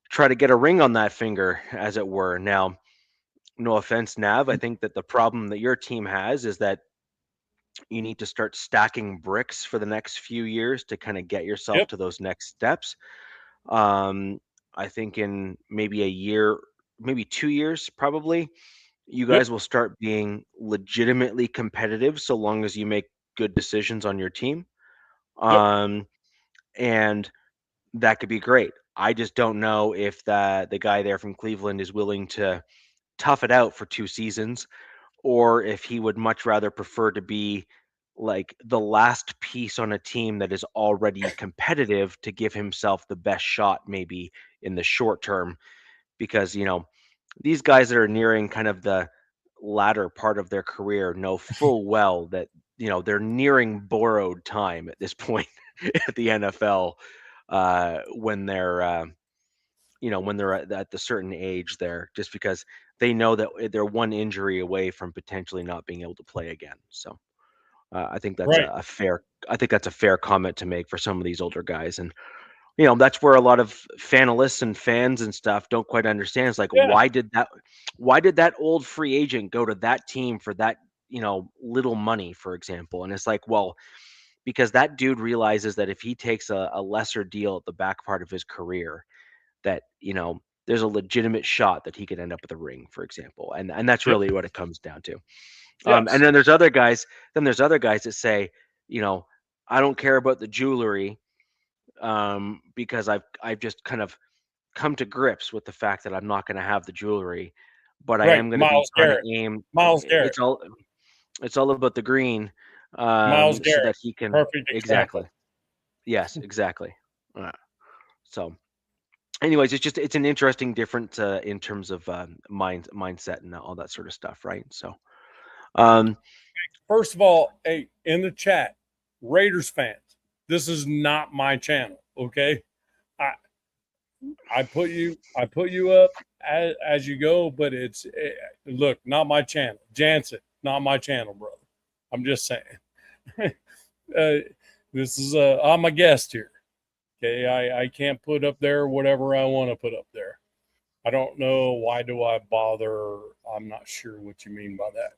try to get a ring on that finger, as it were. Now, no offense, Nav, I think that the problem that your team has is that you need to start stacking bricks for the next few years to kind of get yourself to those next steps. I think in maybe a year, maybe 2 years, probably, you guys will start being legitimately competitive so long as you make good decisions on your team. And that could be great. I just don't know if the guy there from Cleveland is willing to tough it out for 2 seasons, or if he would much rather prefer to be like the last piece on a team that is already competitive to give himself the best shot maybe in the short term. Because, these guys that are nearing kind of the latter part of their career know full well that, they're nearing borrowed time at this point at the NFL, when they're when they're at the certain age there, just because they know that they're one injury away from potentially not being able to play again. So I think that's Right. I think that's a fair comment to make for some of these older guys. And, that's where a lot of fanalists and fans and stuff don't quite understand. It's like, why did that old free agent go to that team for that, little money, for example? And it's like, well, because that dude realizes that if he takes a lesser deal at the back part of his career, that, there's a legitimate shot that he could end up with a ring, for example. And that's really what it comes down to. And then there's other guys that say, I don't care about the jewelry, because I've just kind of come to grips with the fact that I'm not going to have the jewelry, but I am going to be trying to aim. Miles Garrett. It's all about the green, Miles Garrett, so that he can perfect example. exactly. Yes, exactly. So, anyways, it's an interesting difference in terms of mindset and all that sort of stuff, right? So, first of all, hey, in the chat, Raiders fans, this is not my channel, okay? I put you up as you go, but look, not my channel. Jansen, not my channel, brother. I'm just saying. This is I'm a guest here. Okay, I can't put up there whatever I want to put up there. I don't know, why do I bother? I'm not sure what you mean by that.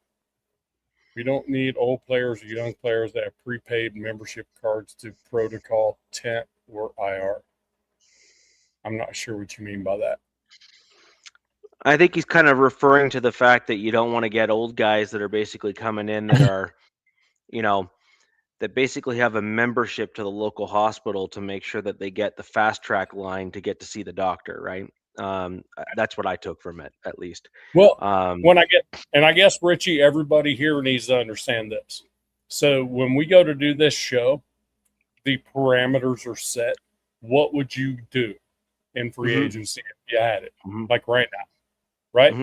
We don't need old players or young players that have prepaid membership cards to protocol, tent, or IR. I'm not sure what you mean by that. I think he's kind of referring to the fact that you don't want to get old guys that are basically coming in that are, that basically have a membership to the local hospital to make sure that they get the fast track line to get to see the doctor, right? That's what I took from it, at least. Well, I guess, Richie, everybody here needs to understand this. So when we go to do this show, the parameters are set what would you do in free Mhm. agency if you had it, Mhm. like right now, right?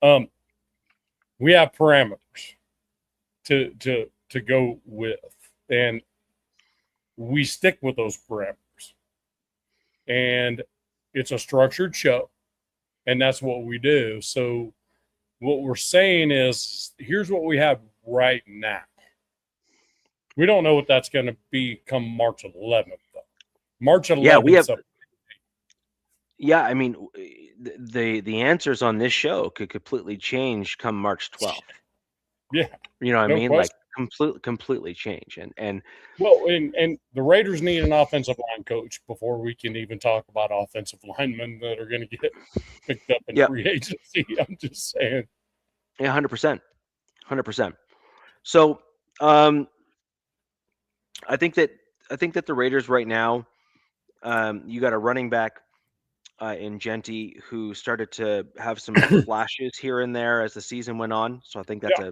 Mhm. We have parameters to go with, and we stick with those parameters. And it's a structured show, and that's what we do. So what we're saying is, here's what we have right now. We don't know what that's going to be come March 11th, though. March Yeah, we 11th. have. Yeah, I mean, the answers on this show could completely change come March 12th. Yeah, You know what I no mean? Like question. completely change. And Well, and the Raiders need an offensive line coach before we can even talk about offensive linemen that are going to get picked up in yeah, free agency. I'm just saying. yeah, 100%, 100%. So, um, I think that the Raiders right now, you got a running back in Genty who started to have some flashes here and there as the season went on. So I think that's Yeah,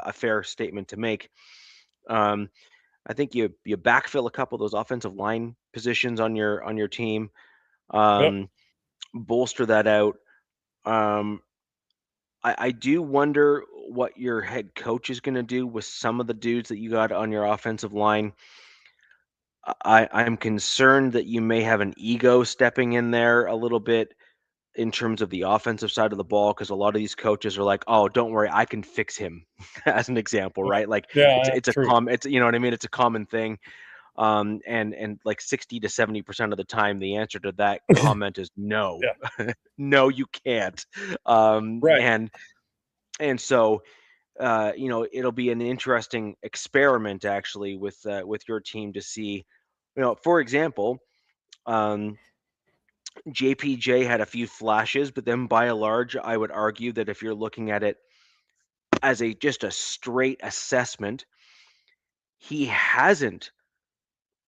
a fair statement to make. Um, I think you backfill a couple of those offensive line positions on your team, yep. bolster that out. Um, I do wonder what your head coach is going to do with some of the dudes that you got on your offensive line. I'm concerned that you may have an ego stepping in there a little bit in terms of the offensive side of the ball, because a lot of these coaches are like, "Oh, don't worry, I can fix him," as an example, right? Like Yeah, true. it's you know what I mean. It's a common thing, and like 60 to 70% of the time, the answer to that comment is no, Yeah, no, you can't. right. And so it'll be an interesting experiment actually with your team to see, for example, um, JPJ had a few flashes, but then by and large, I would argue that if you're looking at it as just a straight assessment, he hasn't,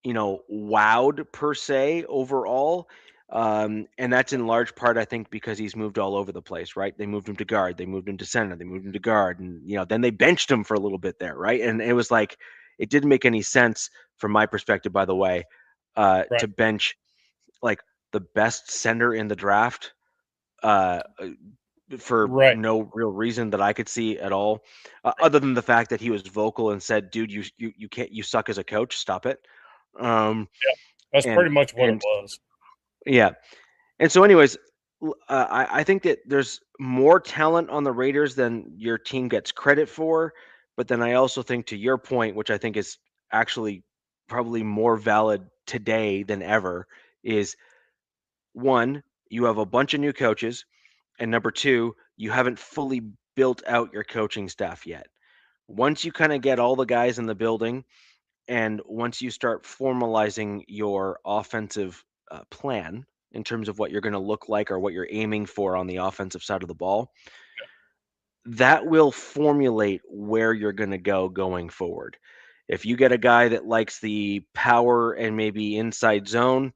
wowed per se overall. And that's in large part, I think, because he's moved all over the place, right? They moved him to guard, they moved him to center, they moved him to guard, and then they benched him for a little bit there, right? And it was like it didn't make any sense from my perspective, by the way, Right. to bench like the best center in the draft uh, for Right. no real reason that I could see at all, other than the fact that he was vocal and said, "Dude, you can't, you suck as a coach. Stop it." Um, Yeah. That's and pretty much what it and was. yeah, and so, anyways, I think that there's more talent on the Raiders than your team gets credit for. But then I also think, to your point, which I think is actually probably more valid today than ever, is one, you have a bunch of new coaches, and number two, you haven't fully built out your coaching staff yet. Once you kind of get all the guys in the building, and once you start formalizing your offensive plan in terms of what you're going to look like or what you're aiming for on the offensive side of the ball, that will formulate where you're going to go going forward. If you get a guy that likes the power and maybe inside zone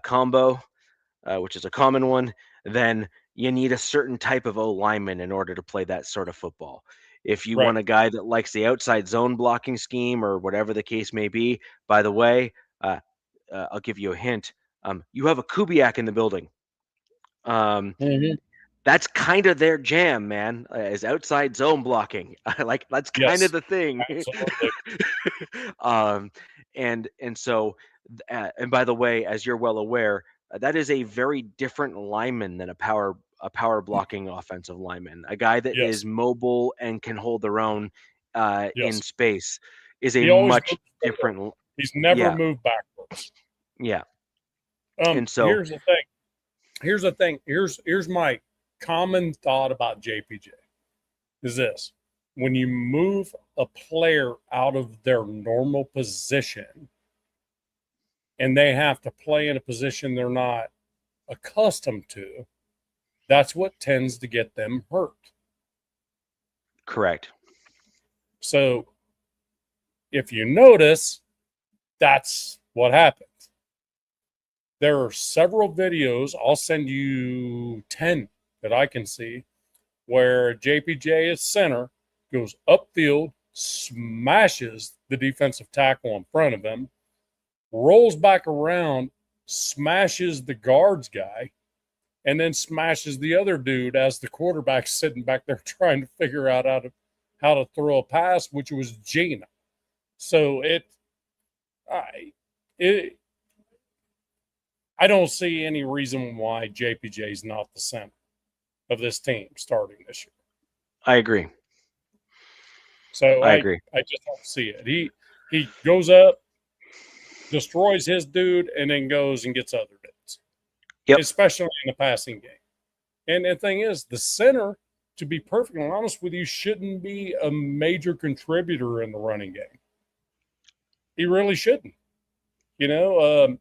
combo, which is a common one, then you need a certain type of O lineman in order to play that sort of football. If you Right. want a guy that likes the outside zone blocking scheme or whatever the case may be, by the way, I'll give you a hint. You have a Kubiak in the building. Mm-hmm. That's kind of their jam, man, is outside zone blocking. Like that's kind of Yes. the thing. Absolutely. um, and so, and by the way, as you're well aware, that is a very different lineman than a power blocking offensive lineman. A guy that is Yes. mobile and can hold their own in Yes. space is a He always much moves forward. different. He's never Yeah, moved backwards. yeah. And so, Here's the thing. Here's my common thought about JPJ is this. When you move a player out of their normal position and they have to play in a position they're not accustomed to, that's what tends to get them hurt. correct. So if you notice, that's what happens. There are several videos, I'll send you 10 that I can see, where JPJ is center, goes upfield, smashes the defensive tackle in front of him, rolls back around, smashes the guards guy, and then smashes the other dude as the quarterback's sitting back there trying to figure out how to throw a pass, which was Gina. So I don't see any reason why JPJ is not the center of this team starting this year. I agree. So I agree. I just don't see it. He goes up, destroys his dude, and then goes and gets other dudes. Yep. Especially in the passing game. And the thing is, the center, to be perfectly honest with you, shouldn't be a major contributor in the running game. He really shouldn't. You know,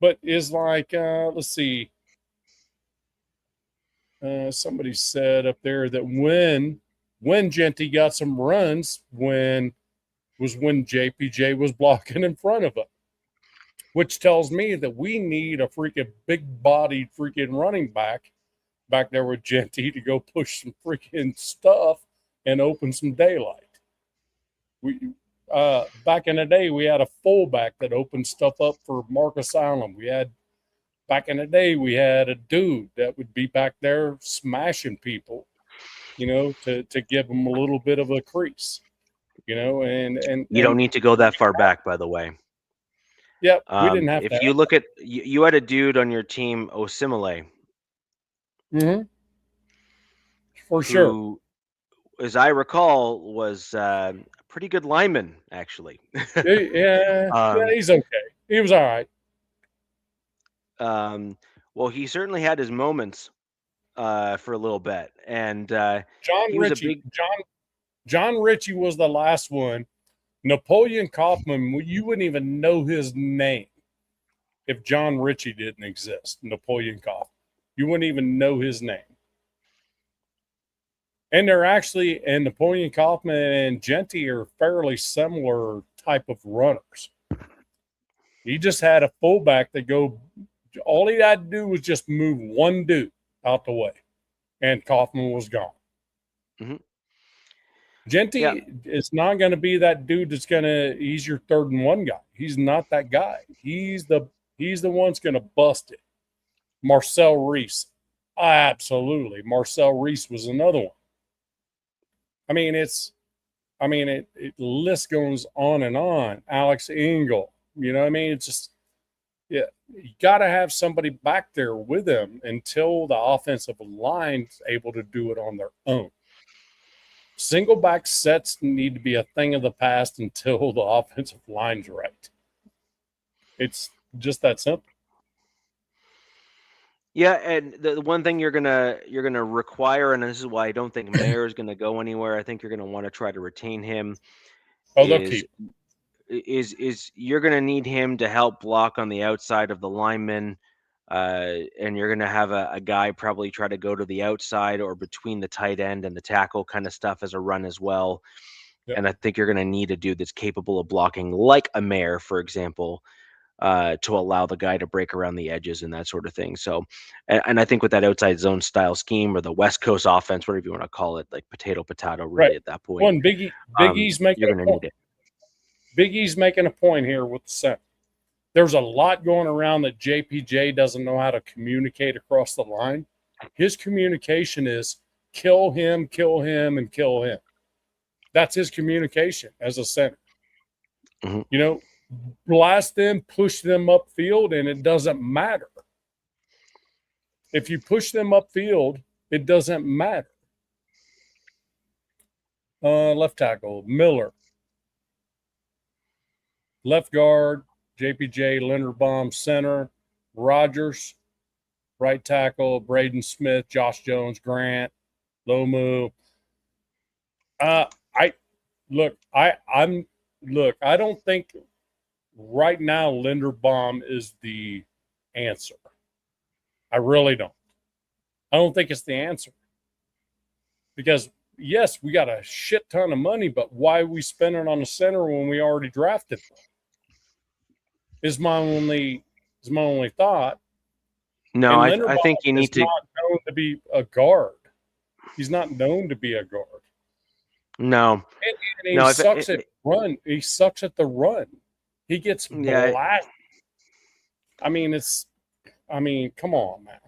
but is like, let's see. Somebody said up there that when Genty got some runs, when JPJ was blocking in front of him, which tells me that we need a freaking big-bodied freaking running back there with Genty to go push some freaking stuff and open some daylight. We back in the day, we had a fullback that opened stuff up for Marcus Allen. Back in the day, we had a dude that would be back there smashing people, you know, to give them a little bit of a crease, you know, and you don't need to go that far back, by the way. Yeah, we didn't have to. If you look at, you had a dude on your team, Osimile. Mm-hmm. For sure. As I recall, was a pretty good lineman, actually. Yeah, he's okay. He was all right. Well, he certainly had his moments for a little bit, and John Ritchie was the last one. Napoleon Kaufman, you wouldn't even know his name if John Ritchie didn't exist. Napoleon Kaufman, you wouldn't even know his name. And and Napoleon Kaufman and Genty are fairly similar type of runners. He just had a fullback that all he had to do was just move one dude out the way, and Kaufman was gone. Mm-hmm. Genty is not going to be that dude he's your 3rd and 1 guy. He's not that guy. He's the one that's going to bust it. Marcel Reese. Absolutely. Marcel Reese was another one. I mean, it list goes on and on. Alex Engel, you know what I mean? It's just, you got to have somebody back there with him until the offensive line's able to do it on their own. Single back sets need to be a thing of the past until the offensive line's right. It's just that simple. Yeah, and the one thing you're gonna require, and this is why I don't think Mayer is gonna go anywhere. I think you're gonna want to try to retain him. Oh, they'll keep. Is you're gonna need him to help block on the outside of the linemen, and you're gonna have a guy probably try to go to the outside or between the tight end and the tackle kind of stuff as a run as well. Yep. And I think you're gonna need a dude that's capable of blocking, like a Mayer, for example. To allow the guy to break around the edges and that sort of thing. So, and I think with that outside zone style scheme or the West Coast offense, whatever you want to call it, like potato, really at that point. Big E's making a point. Big E's making a point here with the center. There's a lot going around that JPJ doesn't know how to communicate across the line. His communication is kill him, and kill him. That's his communication as a center. Mm-hmm. You know, blast them, push them upfield, and it doesn't matter. If you push them upfield, it doesn't matter. Left tackle, Miller. Left guard, JPJ, Linderbaum, center, Rogers. Right tackle, Braden Smith, Josh Jones, Grant, Lomu. I don't think right now Linderbaum is the answer. I really don't. I don't think it's the answer. Because, yes, we got a shit ton of money, but why are we spending on the center when we already drafted them? Is my only thought. No, I think you need to. He's not known to be a guard. He's not known to be a guard. No. And he sucks at run. He sucks at the run. He gets blasted I mean, come on, man.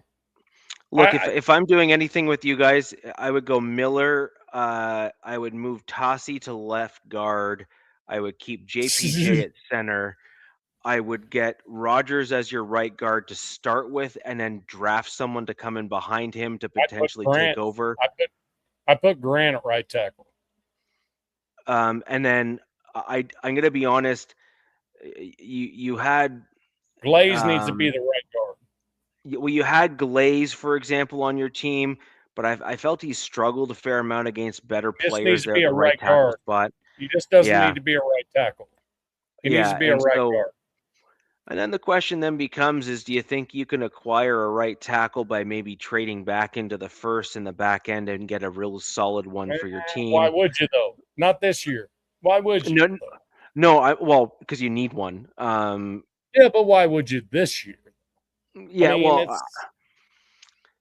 Look, if I'm doing anything with you guys, I would go Miller. I would move Tossie to left guard. I would keep JPJ at center. I would get Rogers as your right guard to start with, and then draft someone to come in behind him to potentially take over. I put Grant at right tackle. And then I'm going to be honest. You had Glaze needs to be the right guard. Well, you had Glaze, for example, on your team, but I felt he struggled a fair amount against better players at the right tackle spot. He just doesn't need to be a right tackle. He needs to be a right guard. And then the question then becomes is, do you think you can acquire a right tackle by maybe trading back into the first and the back end and get a real solid one for your team? Why would you, though? Not this year. Why would you? No, because you need one. Yeah, but why would you this year? Yeah,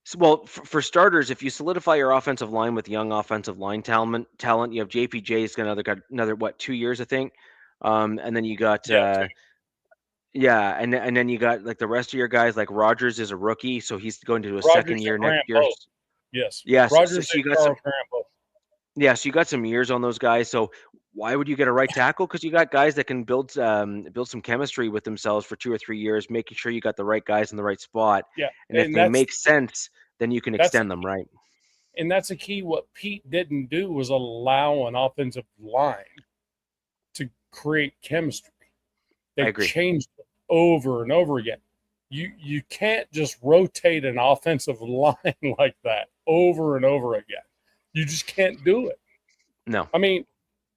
for starters, if you solidify your offensive line with young offensive line talent, you have JPJ's got another 2 years, I think, and then you got and then you got like the rest of your guys. Like Rogers is a rookie, so he's going to do a second year next year. Yes, Rogers. So you got some. Yeah, so you got some years on those guys. So why would you get a right tackle? Because you got guys that can build some chemistry with themselves for 2 or 3 years, making sure you got the right guys in the right spot. Yeah, and if they make sense, then you can extend them, right? And that's a key. What Pete didn't do was allow an offensive line to create chemistry. They changed it over and over again. You can't just rotate an offensive line like that over and over again. You just can't do it. No. I mean,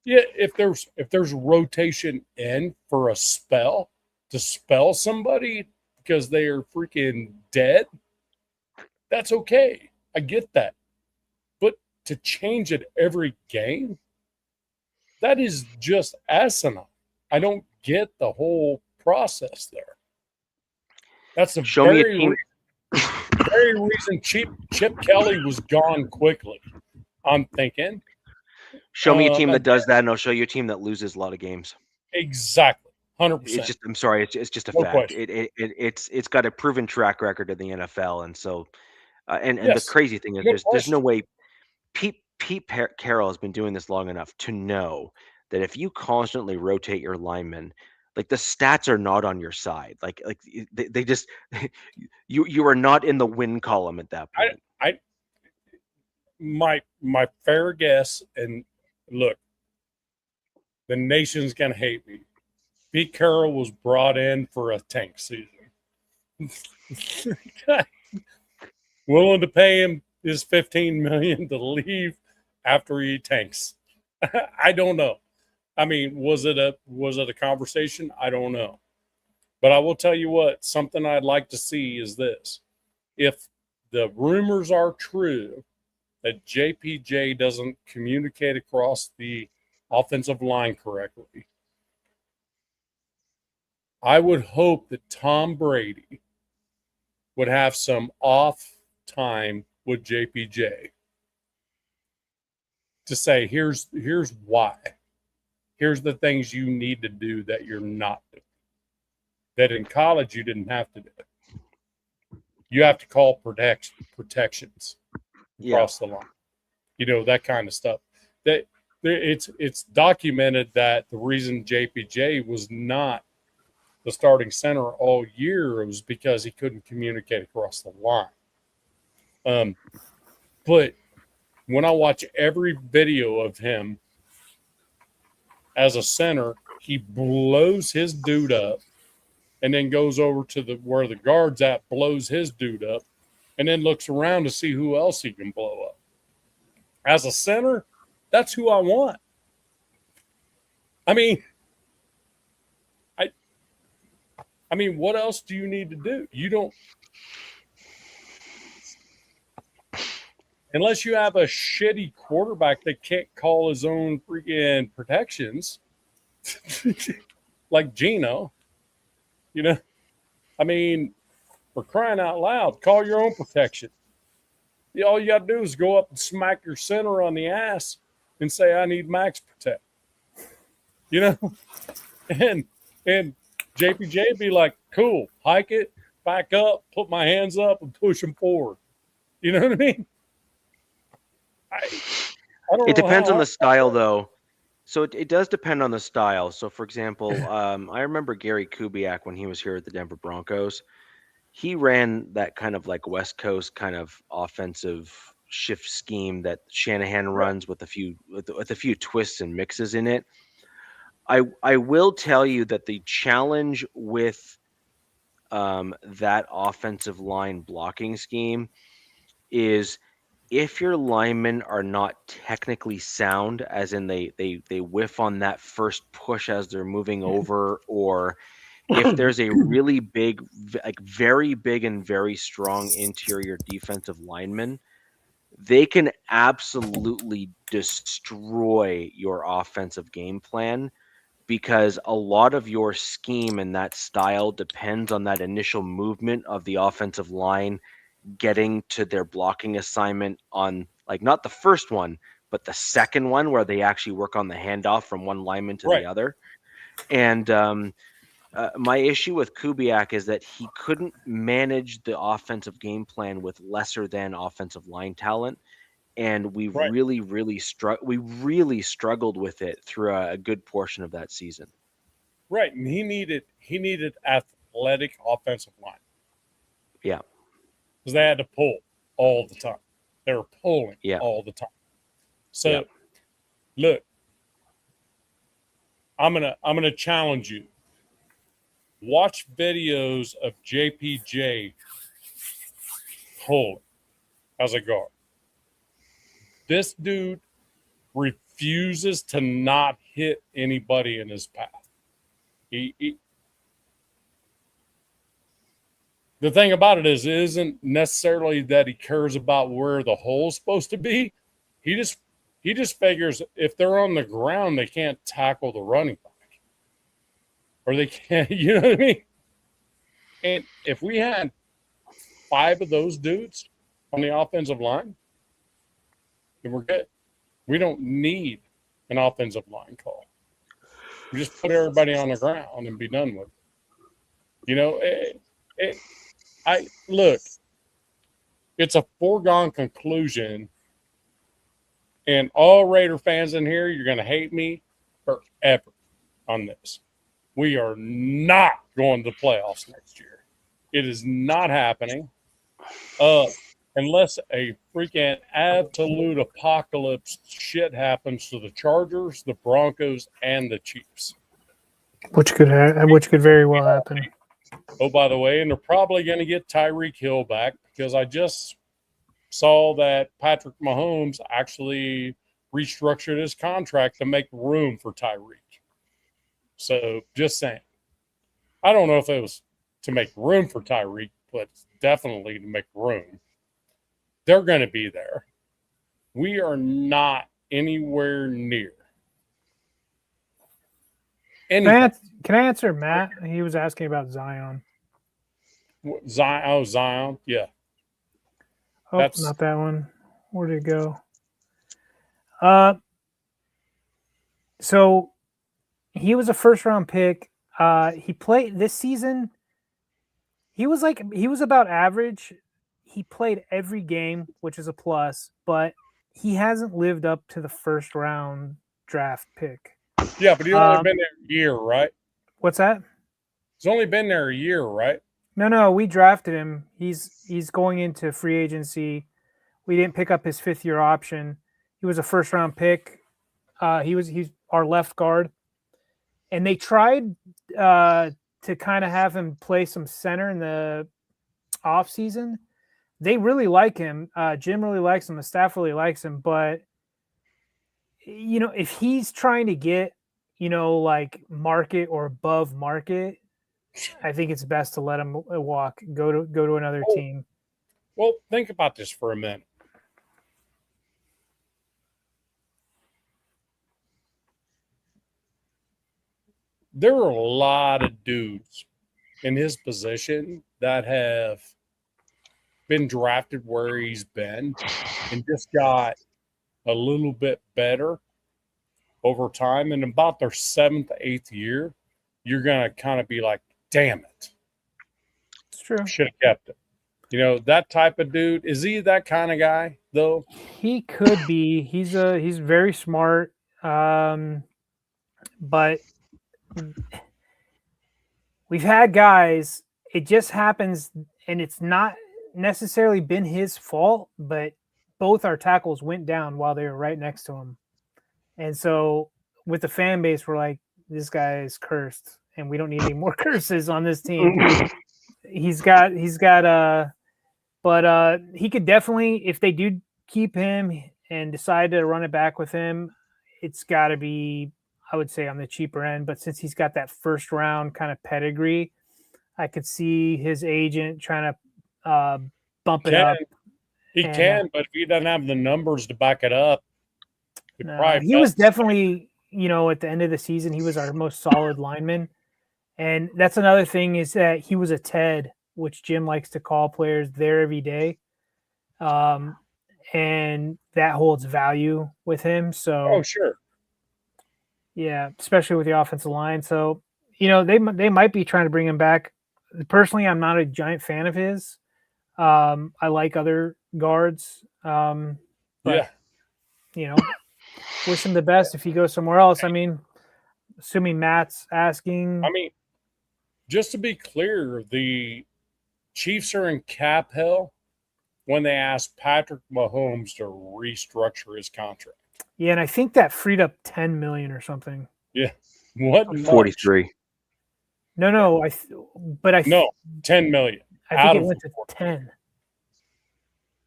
yeah, if there's rotation in for a spell to spell somebody because they are freaking dead, that's okay. I get that. But to change it every game, that is just asinine. I don't get the whole process there. That's the very reason Chip Kelly was gone quickly. I'm thinking. Show me a team that does that, and I'll show you a team that loses a lot of games. Exactly, 100%. I'm sorry, it's just a fact. It's got a proven track record in the NFL, and so, and the crazy thing is, there's no way. Pete Carroll has been doing this long enough to know that if you constantly rotate your linemen, like the stats are not on your side. Like they just you are not in the win column at that point. My fair guess, and look, the nation's gonna hate me. Pete Carroll was brought in for a tank season. Willing to pay him his $15 million to leave after he tanks. I don't know. I mean, was it a conversation? I don't know. But I will tell you what, something I'd like to see is this. If the rumors are true that JPJ doesn't communicate across the offensive line correctly, I would hope that Tom Brady would have some off time with JPJ to say, here's why. Here's the things you need to do that you're not doing. That in college you didn't have to do. You have to call protections across the line. You know, that kind of stuff. That it's documented that the reason JPJ was not the starting center all year was because he couldn't communicate across the line. But when I watch every video of him as a center, he blows his dude up and then goes over to where the guard's at, blows his dude up, and then looks around to see who else he can blow up. As a center, that's who I want. I mean, what else do you need to do? You don't, unless you have a shitty quarterback that can't call his own freaking protections, like Gino, you know, I mean, for crying out loud, call your own protection. All you got to do is go up and smack your center on the ass and say, I need max protect, you know, and JPJ be like, Cool. Hike it, back up, put my hands up, and push them forward. You know what I mean? I don't It know depends how. on the style, though. So it does depend on the style. So, for example, I remember Gary Kubiak when he was here at the Denver Broncos. He ran that kind of like West Coast kind of offensive shift scheme that Shanahan runs with a few twists and mixes in it. I will tell you that the challenge with that offensive line blocking scheme is if your linemen are not technically sound, as in they whiff on that first push as they're moving over, or if there's a really big, like very big and very strong interior defensive lineman, they can absolutely destroy your offensive game plan because a lot of your scheme and that style depends on that initial movement of the offensive line getting to their blocking assignment on, like, not the first one, but the second one where they actually work on the handoff from one lineman to the other. And my issue with Kubiak is that he couldn't manage the offensive game plan with lesser than offensive line talent. And we really struggled with it through a good portion of that season. Right. And he needed athletic offensive line. Yeah. Because they had to pull all the time. They were pulling all the time. So look, I'm gonna challenge you. Watch videos of JPJ pulling as a guard. This dude refuses to not hit anybody in his path. The thing about it isn't necessarily that he cares about where the hole's supposed to be. He just figures if they're on the ground, they can't tackle the running back. Or they can't, you know what I mean? And if we had 5 of those dudes on the offensive line, then we're good. We don't need an offensive line call. We just put everybody on the ground and be done with it. You know, look, it's a foregone conclusion, and all Raider fans in here, you're going to hate me forever on this. We are not going to the playoffs next year. It is not happening unless a freaking absolute apocalypse shit happens to the Chargers, the Broncos, and the Chiefs. Which could very well happen. Oh, by the way, and they're probably going to get Tyreek Hill back because I just saw that Patrick Mahomes actually restructured his contract to make room for Tyreek. So just saying. I don't know if it was to make room for Tyreek, but definitely to make room. They're going to be there. We are not anywhere near. Can I answer Matt? He was asking about Zion. Zion. Yeah. Oh, that's not that one. Where did it go? So he was a first-round pick. He played this season. He was about average. He played every game, which is a plus, but he hasn't lived up to the first-round draft pick. Yeah, but he's only been there a year, right? What's that? He's only been there a year, right? No, we drafted him. He's going into free agency. We didn't pick up his 5th-year option. He was a first-round pick. He's our left guard, and they tried to kind of have him play some center in the off season. They really like him. Jim really likes him. The staff really likes him, but if he's trying to get like market or above market, I think it's best to let him walk. Go to another team. Well, think about this for a minute. There are a lot of dudes in his position that have been drafted where he's been and just got a little bit better over time. And about their 7th, 8th year, you're going to kind of be like, damn it. true. Should have kept him. You know, that type of dude. Is he that kind of guy though? He could be. He's very smart. But we've had guys, it just happens, and it's not necessarily been his fault, but both our tackles went down while they were right next to him. And so with the fan base, we're like, this guy is cursed, and we don't need any more curses on this team. But he could definitely, if they do keep him and decide to run it back with him, it's got to be, I would say, on the cheaper end. But since he's got that first round kind of pedigree, I could see his agent trying to bump it up. He can, but if he doesn't have the numbers to back it up, he was definitely, at the end of the season, he was our most solid lineman. And that's another thing, is that he was a TED, which Jim likes to call players there every day. And that holds value with him. So, sure. Yeah, especially with the offensive line. So, they might be trying to bring him back. Personally, I'm not a giant fan of his. I like other guards. But, wish him the best if he goes somewhere else. I mean, assuming Matt's asking. I mean, just to be clear, the Chiefs are in cap hell when they asked Patrick Mahomes to restructure his contract. Yeah, and I think that freed up $10 million or something. Yeah, what? 43. No, no, $10 million. I think it went to 10.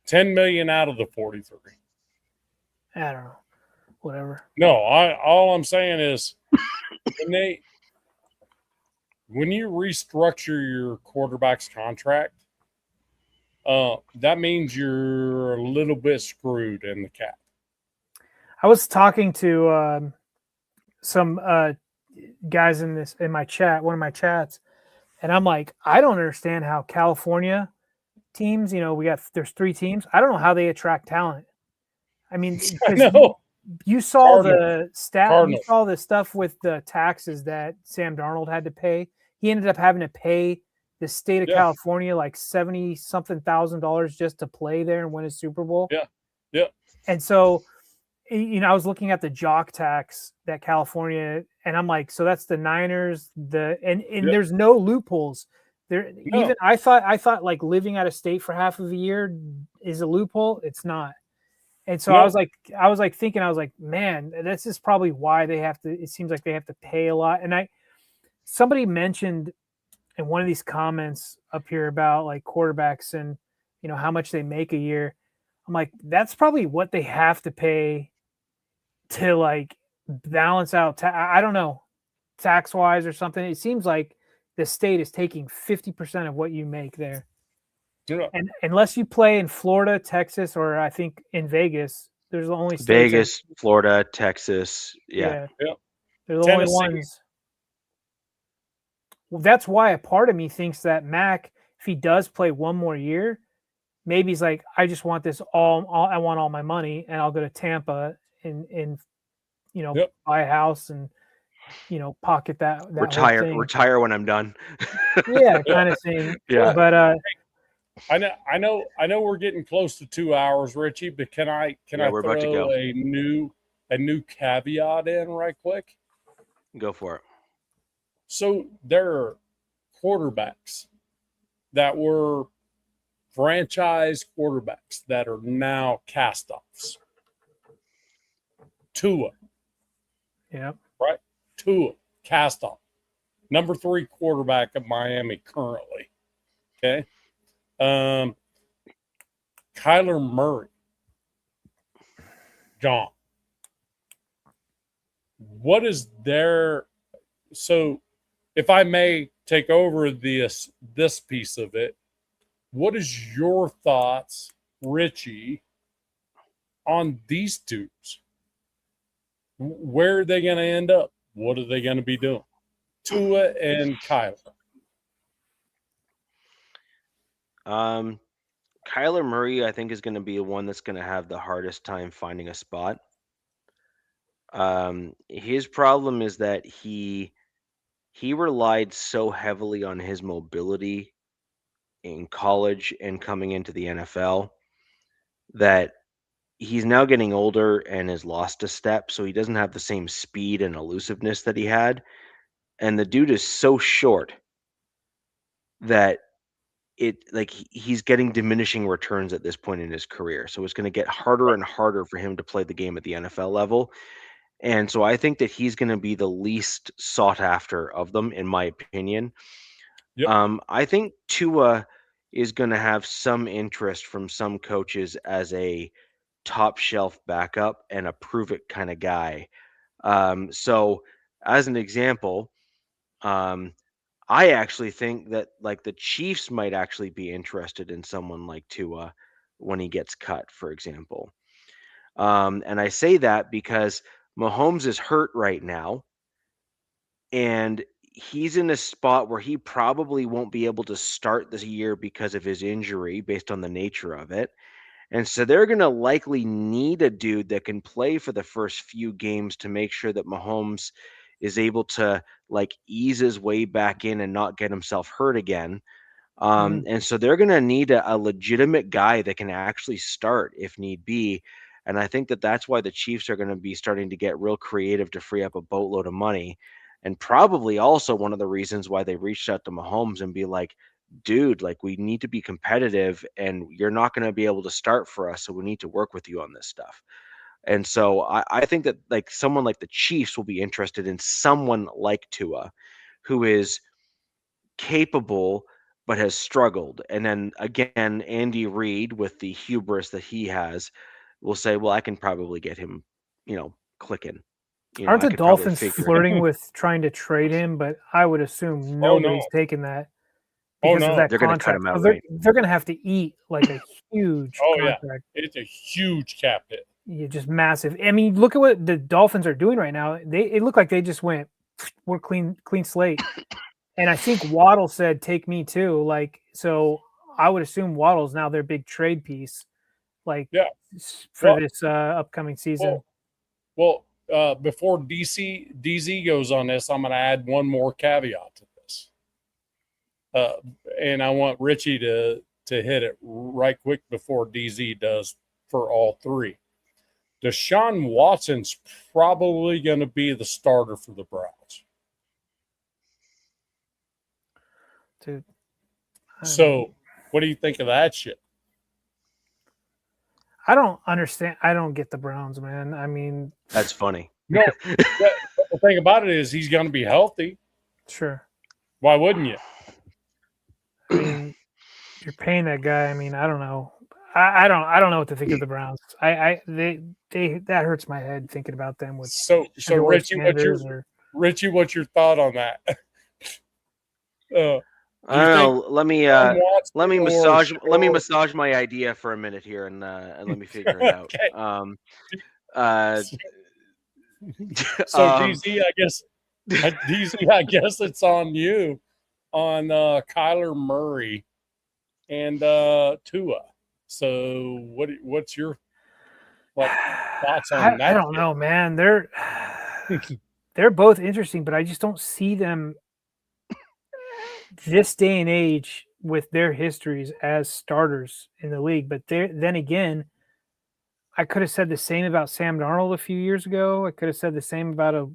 10 million out of the 43. I don't know. Whatever. No, all I'm saying is when you restructure your quarterback's contract, that means you're a little bit screwed in the cap. I was talking to some guys in my chat, one of my chats, and I'm like, I don't understand how California teams, there's 3 teams. I don't know how they attract talent. I mean, you saw the stat, you saw the stuff with the taxes that Sam Darnold had to pay. He ended up having to pay the state of California like $70-something thousand just to play there and win a Super Bowl. Yeah. And so, I was looking at the jock tax that California, and I'm like, so that's the Niners, and there's no loopholes there. No. Even I thought like living out of state for half of a year is a loophole. It's not. And so I was like, man, this is probably why it seems like they have to pay a lot. And somebody mentioned in one of these comments up here about like quarterbacks and, how much they make a year. I'm like, that's probably what they have to pay to like balance out. I don't know, tax wise or something. It seems like the state is taking 50% of what you make there. Yeah. And unless you play in Florida, Texas, or I think in Vegas, there's only Vegas, Florida, Texas. Yeah. They're the only ones. Well, that's why a part of me thinks that Mac, if he does play one more year, maybe he's like, I just want this all I want all my money, and I'll go to Tampa and buy a house and pocket that retire when I'm done. Yeah, kind of thing. Yeah. But I know we're getting close to 2 hours, Richie, but can I throw a new caveat in right quick? Go for it. So there are quarterbacks that were franchise quarterbacks that are now cast-offs. Tua. Yeah. Right? Tua, cast-off. Number 3 quarterback of Miami currently. Okay? Kyler Murray. Gone. What is their... So, if I may take over this piece of it, what is your thoughts, Richie, on these dudes? Where are they going to end up? What are they going to be doing? Tua and Kyler. Kyler Murray, I think, is going to be one that's going to have the hardest time finding a spot. His problem is that he relied so heavily on his mobility in college and coming into the NFL that he's now getting older and has lost a step, so he doesn't have the same speed and elusiveness that he had. And the dude is so short that he's getting diminishing returns at this point in his career. So it's going to get harder and harder for him to play the game at the NFL level. And so I think that he's going to be the least sought after of them, in my opinion. Yep. I think Tua is going to have some interest from some coaches as a top shelf backup and a prove it kind of guy. So as an example, I actually think that like the Chiefs might actually be interested in someone like Tua when he gets cut, for example. And I say that because Mahomes is hurt right now, and he's in a spot where he probably won't be able to start this year because of his injury, based on the nature of it. And so they're going to likely need a dude that can play for the first few games to make sure that Mahomes is able to like ease his way back in and not get himself hurt again. And so they're going to need a legitimate guy that can actually start if need be. And I think that that's why the Chiefs are going to be starting to get real creative to free up a boatload of money. And probably also one of the reasons why they reached out to Mahomes and be like, dude, like we need to be competitive and you're not going to be able to start for us. So we need to work with you on this stuff. And so I think that like someone like the Chiefs will be interested in someone like Tua, who is capable but has struggled. And then again, Andy Reid, with the hubris that he has, will say, well, I can probably get him, clicking. Aren't I the could probably Dolphins figure it flirting out. with trying to trade him? But I would assume Oh, no. nobody's taking that Oh, because of no. that They're going to cut contract. him So outright. they're going to have to eat like a huge Oh, yeah. contract. It's a huge cap hit. Yeah, just massive. I mean, look at what the Dolphins are doing right now. It looked like they just went, we're clean slate. And I think Waddle said, "Take me too." Like, so I would assume Waddle's now their big trade piece, like Yeah. for this upcoming season. Well, before DZ goes on this, I'm going to add one more caveat to this, and I want Richie to hit it right quick before DZ does for all three. Deshaun Watson's probably going to be the starter for the Browns. Dude. So, what do you think of that shit? I don't understand. I don't get the Browns, man. I mean, that's funny. No, the thing about it is he's going to be healthy. Sure. Why wouldn't you? I mean, you're paying that guy. I mean, I don't know. I don't know what to think of the Browns. That hurts my head thinking about them with so Richie, what's your thought on that? I don't know. Let me massage my idea for a minute here and let me figure it out. So DZ, I guess it's on you on Kyler Murray and Tua. So what's your thoughts on that? I don't know, man. They're both interesting, but I just don't see them this day and age with their histories as starters in the league. But then again, I could have said the same about Sam Darnold a few years ago. I could have said the same about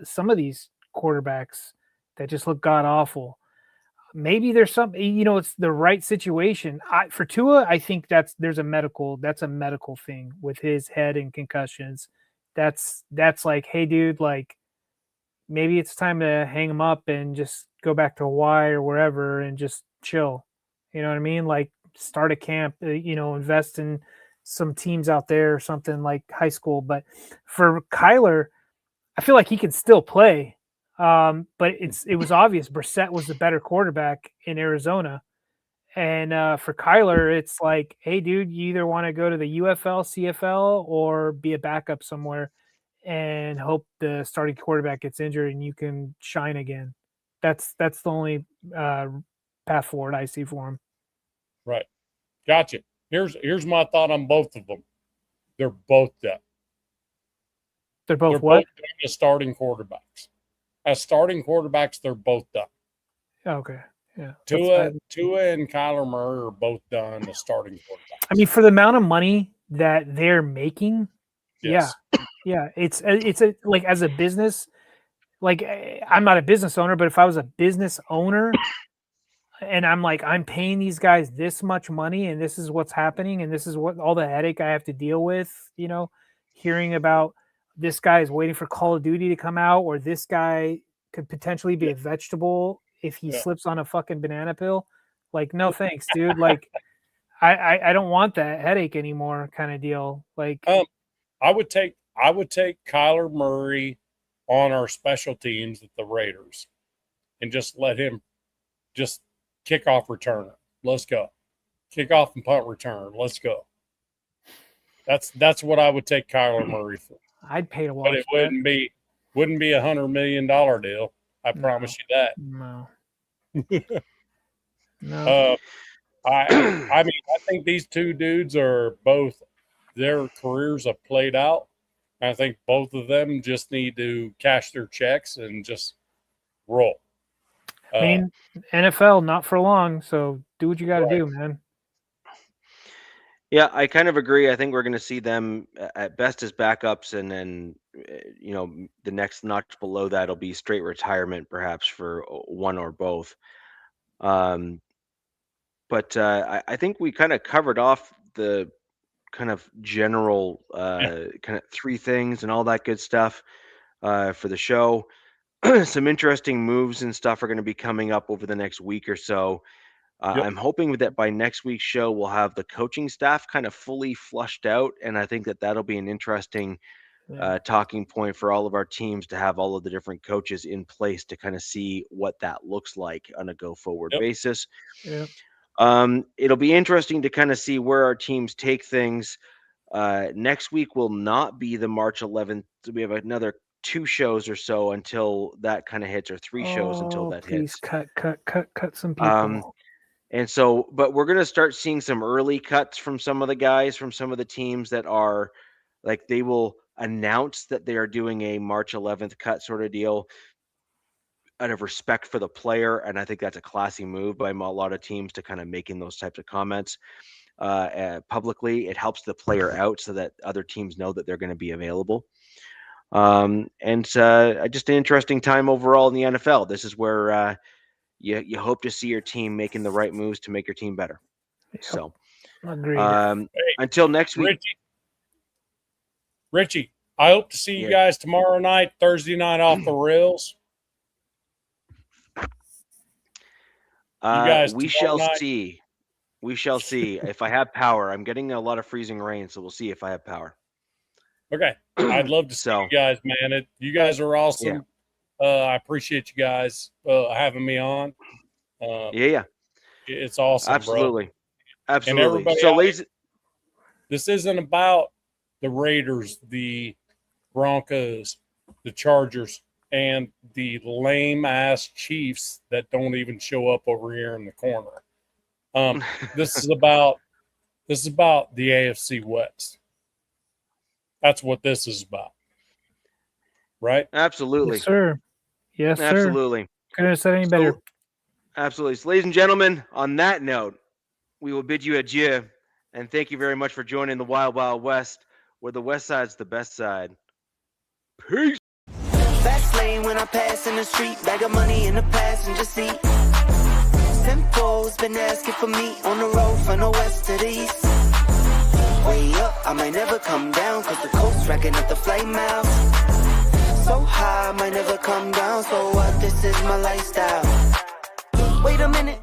some of these quarterbacks that just look god awful. Maybe there's it's the right situation. For Tua, I think that's a medical thing with his head and concussions. That's like, hey, dude, like maybe it's time to hang him up and just go back to Hawaii or wherever and just chill. You know what I mean? Like start a camp, invest in some teams out there or something like high school. But for Kyler, I feel like he can still play. But it was obvious Brissett was the better quarterback in Arizona. And for Kyler, it's like, hey, dude, you either want to go to the UFL, CFL, or be a backup somewhere and hope the starting quarterback gets injured and you can shine again. That's the only path forward I see for him. Right. Gotcha. Here's my thought on both of them. They're both done. They're both They're what? both done as starting quarterbacks. As starting quarterbacks, they're both done. Okay. Yeah. Tua and Kyler Murray are both done as starting quarterbacks. I mean, for the amount of money that they're making, Yes. yeah, it's a like as a business, like I'm not a business owner, but if I was a business owner and I'm like, I'm paying these guys this much money and this is what's happening and this is what all the headache I have to deal with, hearing about this guy is waiting for Call of Duty to come out, or this guy could potentially be a vegetable if he slips on a fucking banana peel. Like, no thanks, dude. Like, I don't want that headache anymore, kind of deal. Like, I would take Kyler Murray on our special teams at the Raiders and just let him just kick off returner. Let's go. Kick off and punt return. Let's go. That's what I would take Kyler Murray for. I'd pay to watch. But it wouldn't be $100 million deal. I promise you that. No. No. I mean, I think these two dudes are both, their careers have played out. I think both of them just need to cash their checks and just roll. I mean, NFL, not for long. So do what you got to do, man. Yeah, I kind of agree. I think we're going to see them at best as backups, and then, the next notch below that will be straight retirement, perhaps for one or both. But I think we kind of covered off the kind of general kind of three things and all that good stuff for the show. Some interesting moves and stuff are going to be coming up over the next week or so. I'm hoping that by next week's show, we'll have the coaching staff kind of fully flushed out. And I think that that'll be an interesting talking point for all of our teams to have all of the different coaches in place to kind of see what that looks like on a go forward basis. Yeah. It'll be interesting to kind of see where our teams take things. Next week will not be the March 11th. We have another 2 shows or so until that kind of hits, or 3 shows until that hits. Please cut some people. And so, but we're going to start seeing some early cuts from some of the guys, from some of the teams that are like, they will announce that they are doing a March 11th cut sort of deal out of respect for the player. And I think that's a classy move by a lot of teams to kind of making those types of comments publicly. It helps the player out so that other teams know that they're going to be available. And just an interesting time overall in the NFL. This is where you hope to see your team making the right moves to make your team better. Yep. So, until next week, Richie, I hope to see you guys tomorrow night, Thursday night off the rails. We shall see. We shall see if I have power. I'm getting a lot of freezing rain, so we'll see if I have power. Okay, I'd love to see you guys, man. You guys are awesome. Yeah. I appreciate you guys having me on. It's awesome, absolutely, bro. Absolutely. And everybody, so this isn't about the Raiders, the Broncos, the Chargers, and the lame ass Chiefs that don't even show up over here in the corner. This is about the AFC West. That's what this is about. Right? Absolutely. Yes, sir. Yes, sir. Absolutely. Couldn't have said any better. Absolutely. So, ladies and gentlemen, on that note, we will bid you adieu, and thank you very much for joining the Wild Wild West, where the West Side's the best side. Peace. Fast lane when I pass in the street, bag of money in the passenger seat. Simcoe's been asking for me on the road from the west to the east. Way up, I might never come down, cause the coast's racking up the flame out. So high, I might never come down, so what, this is my lifestyle. Wait a minute.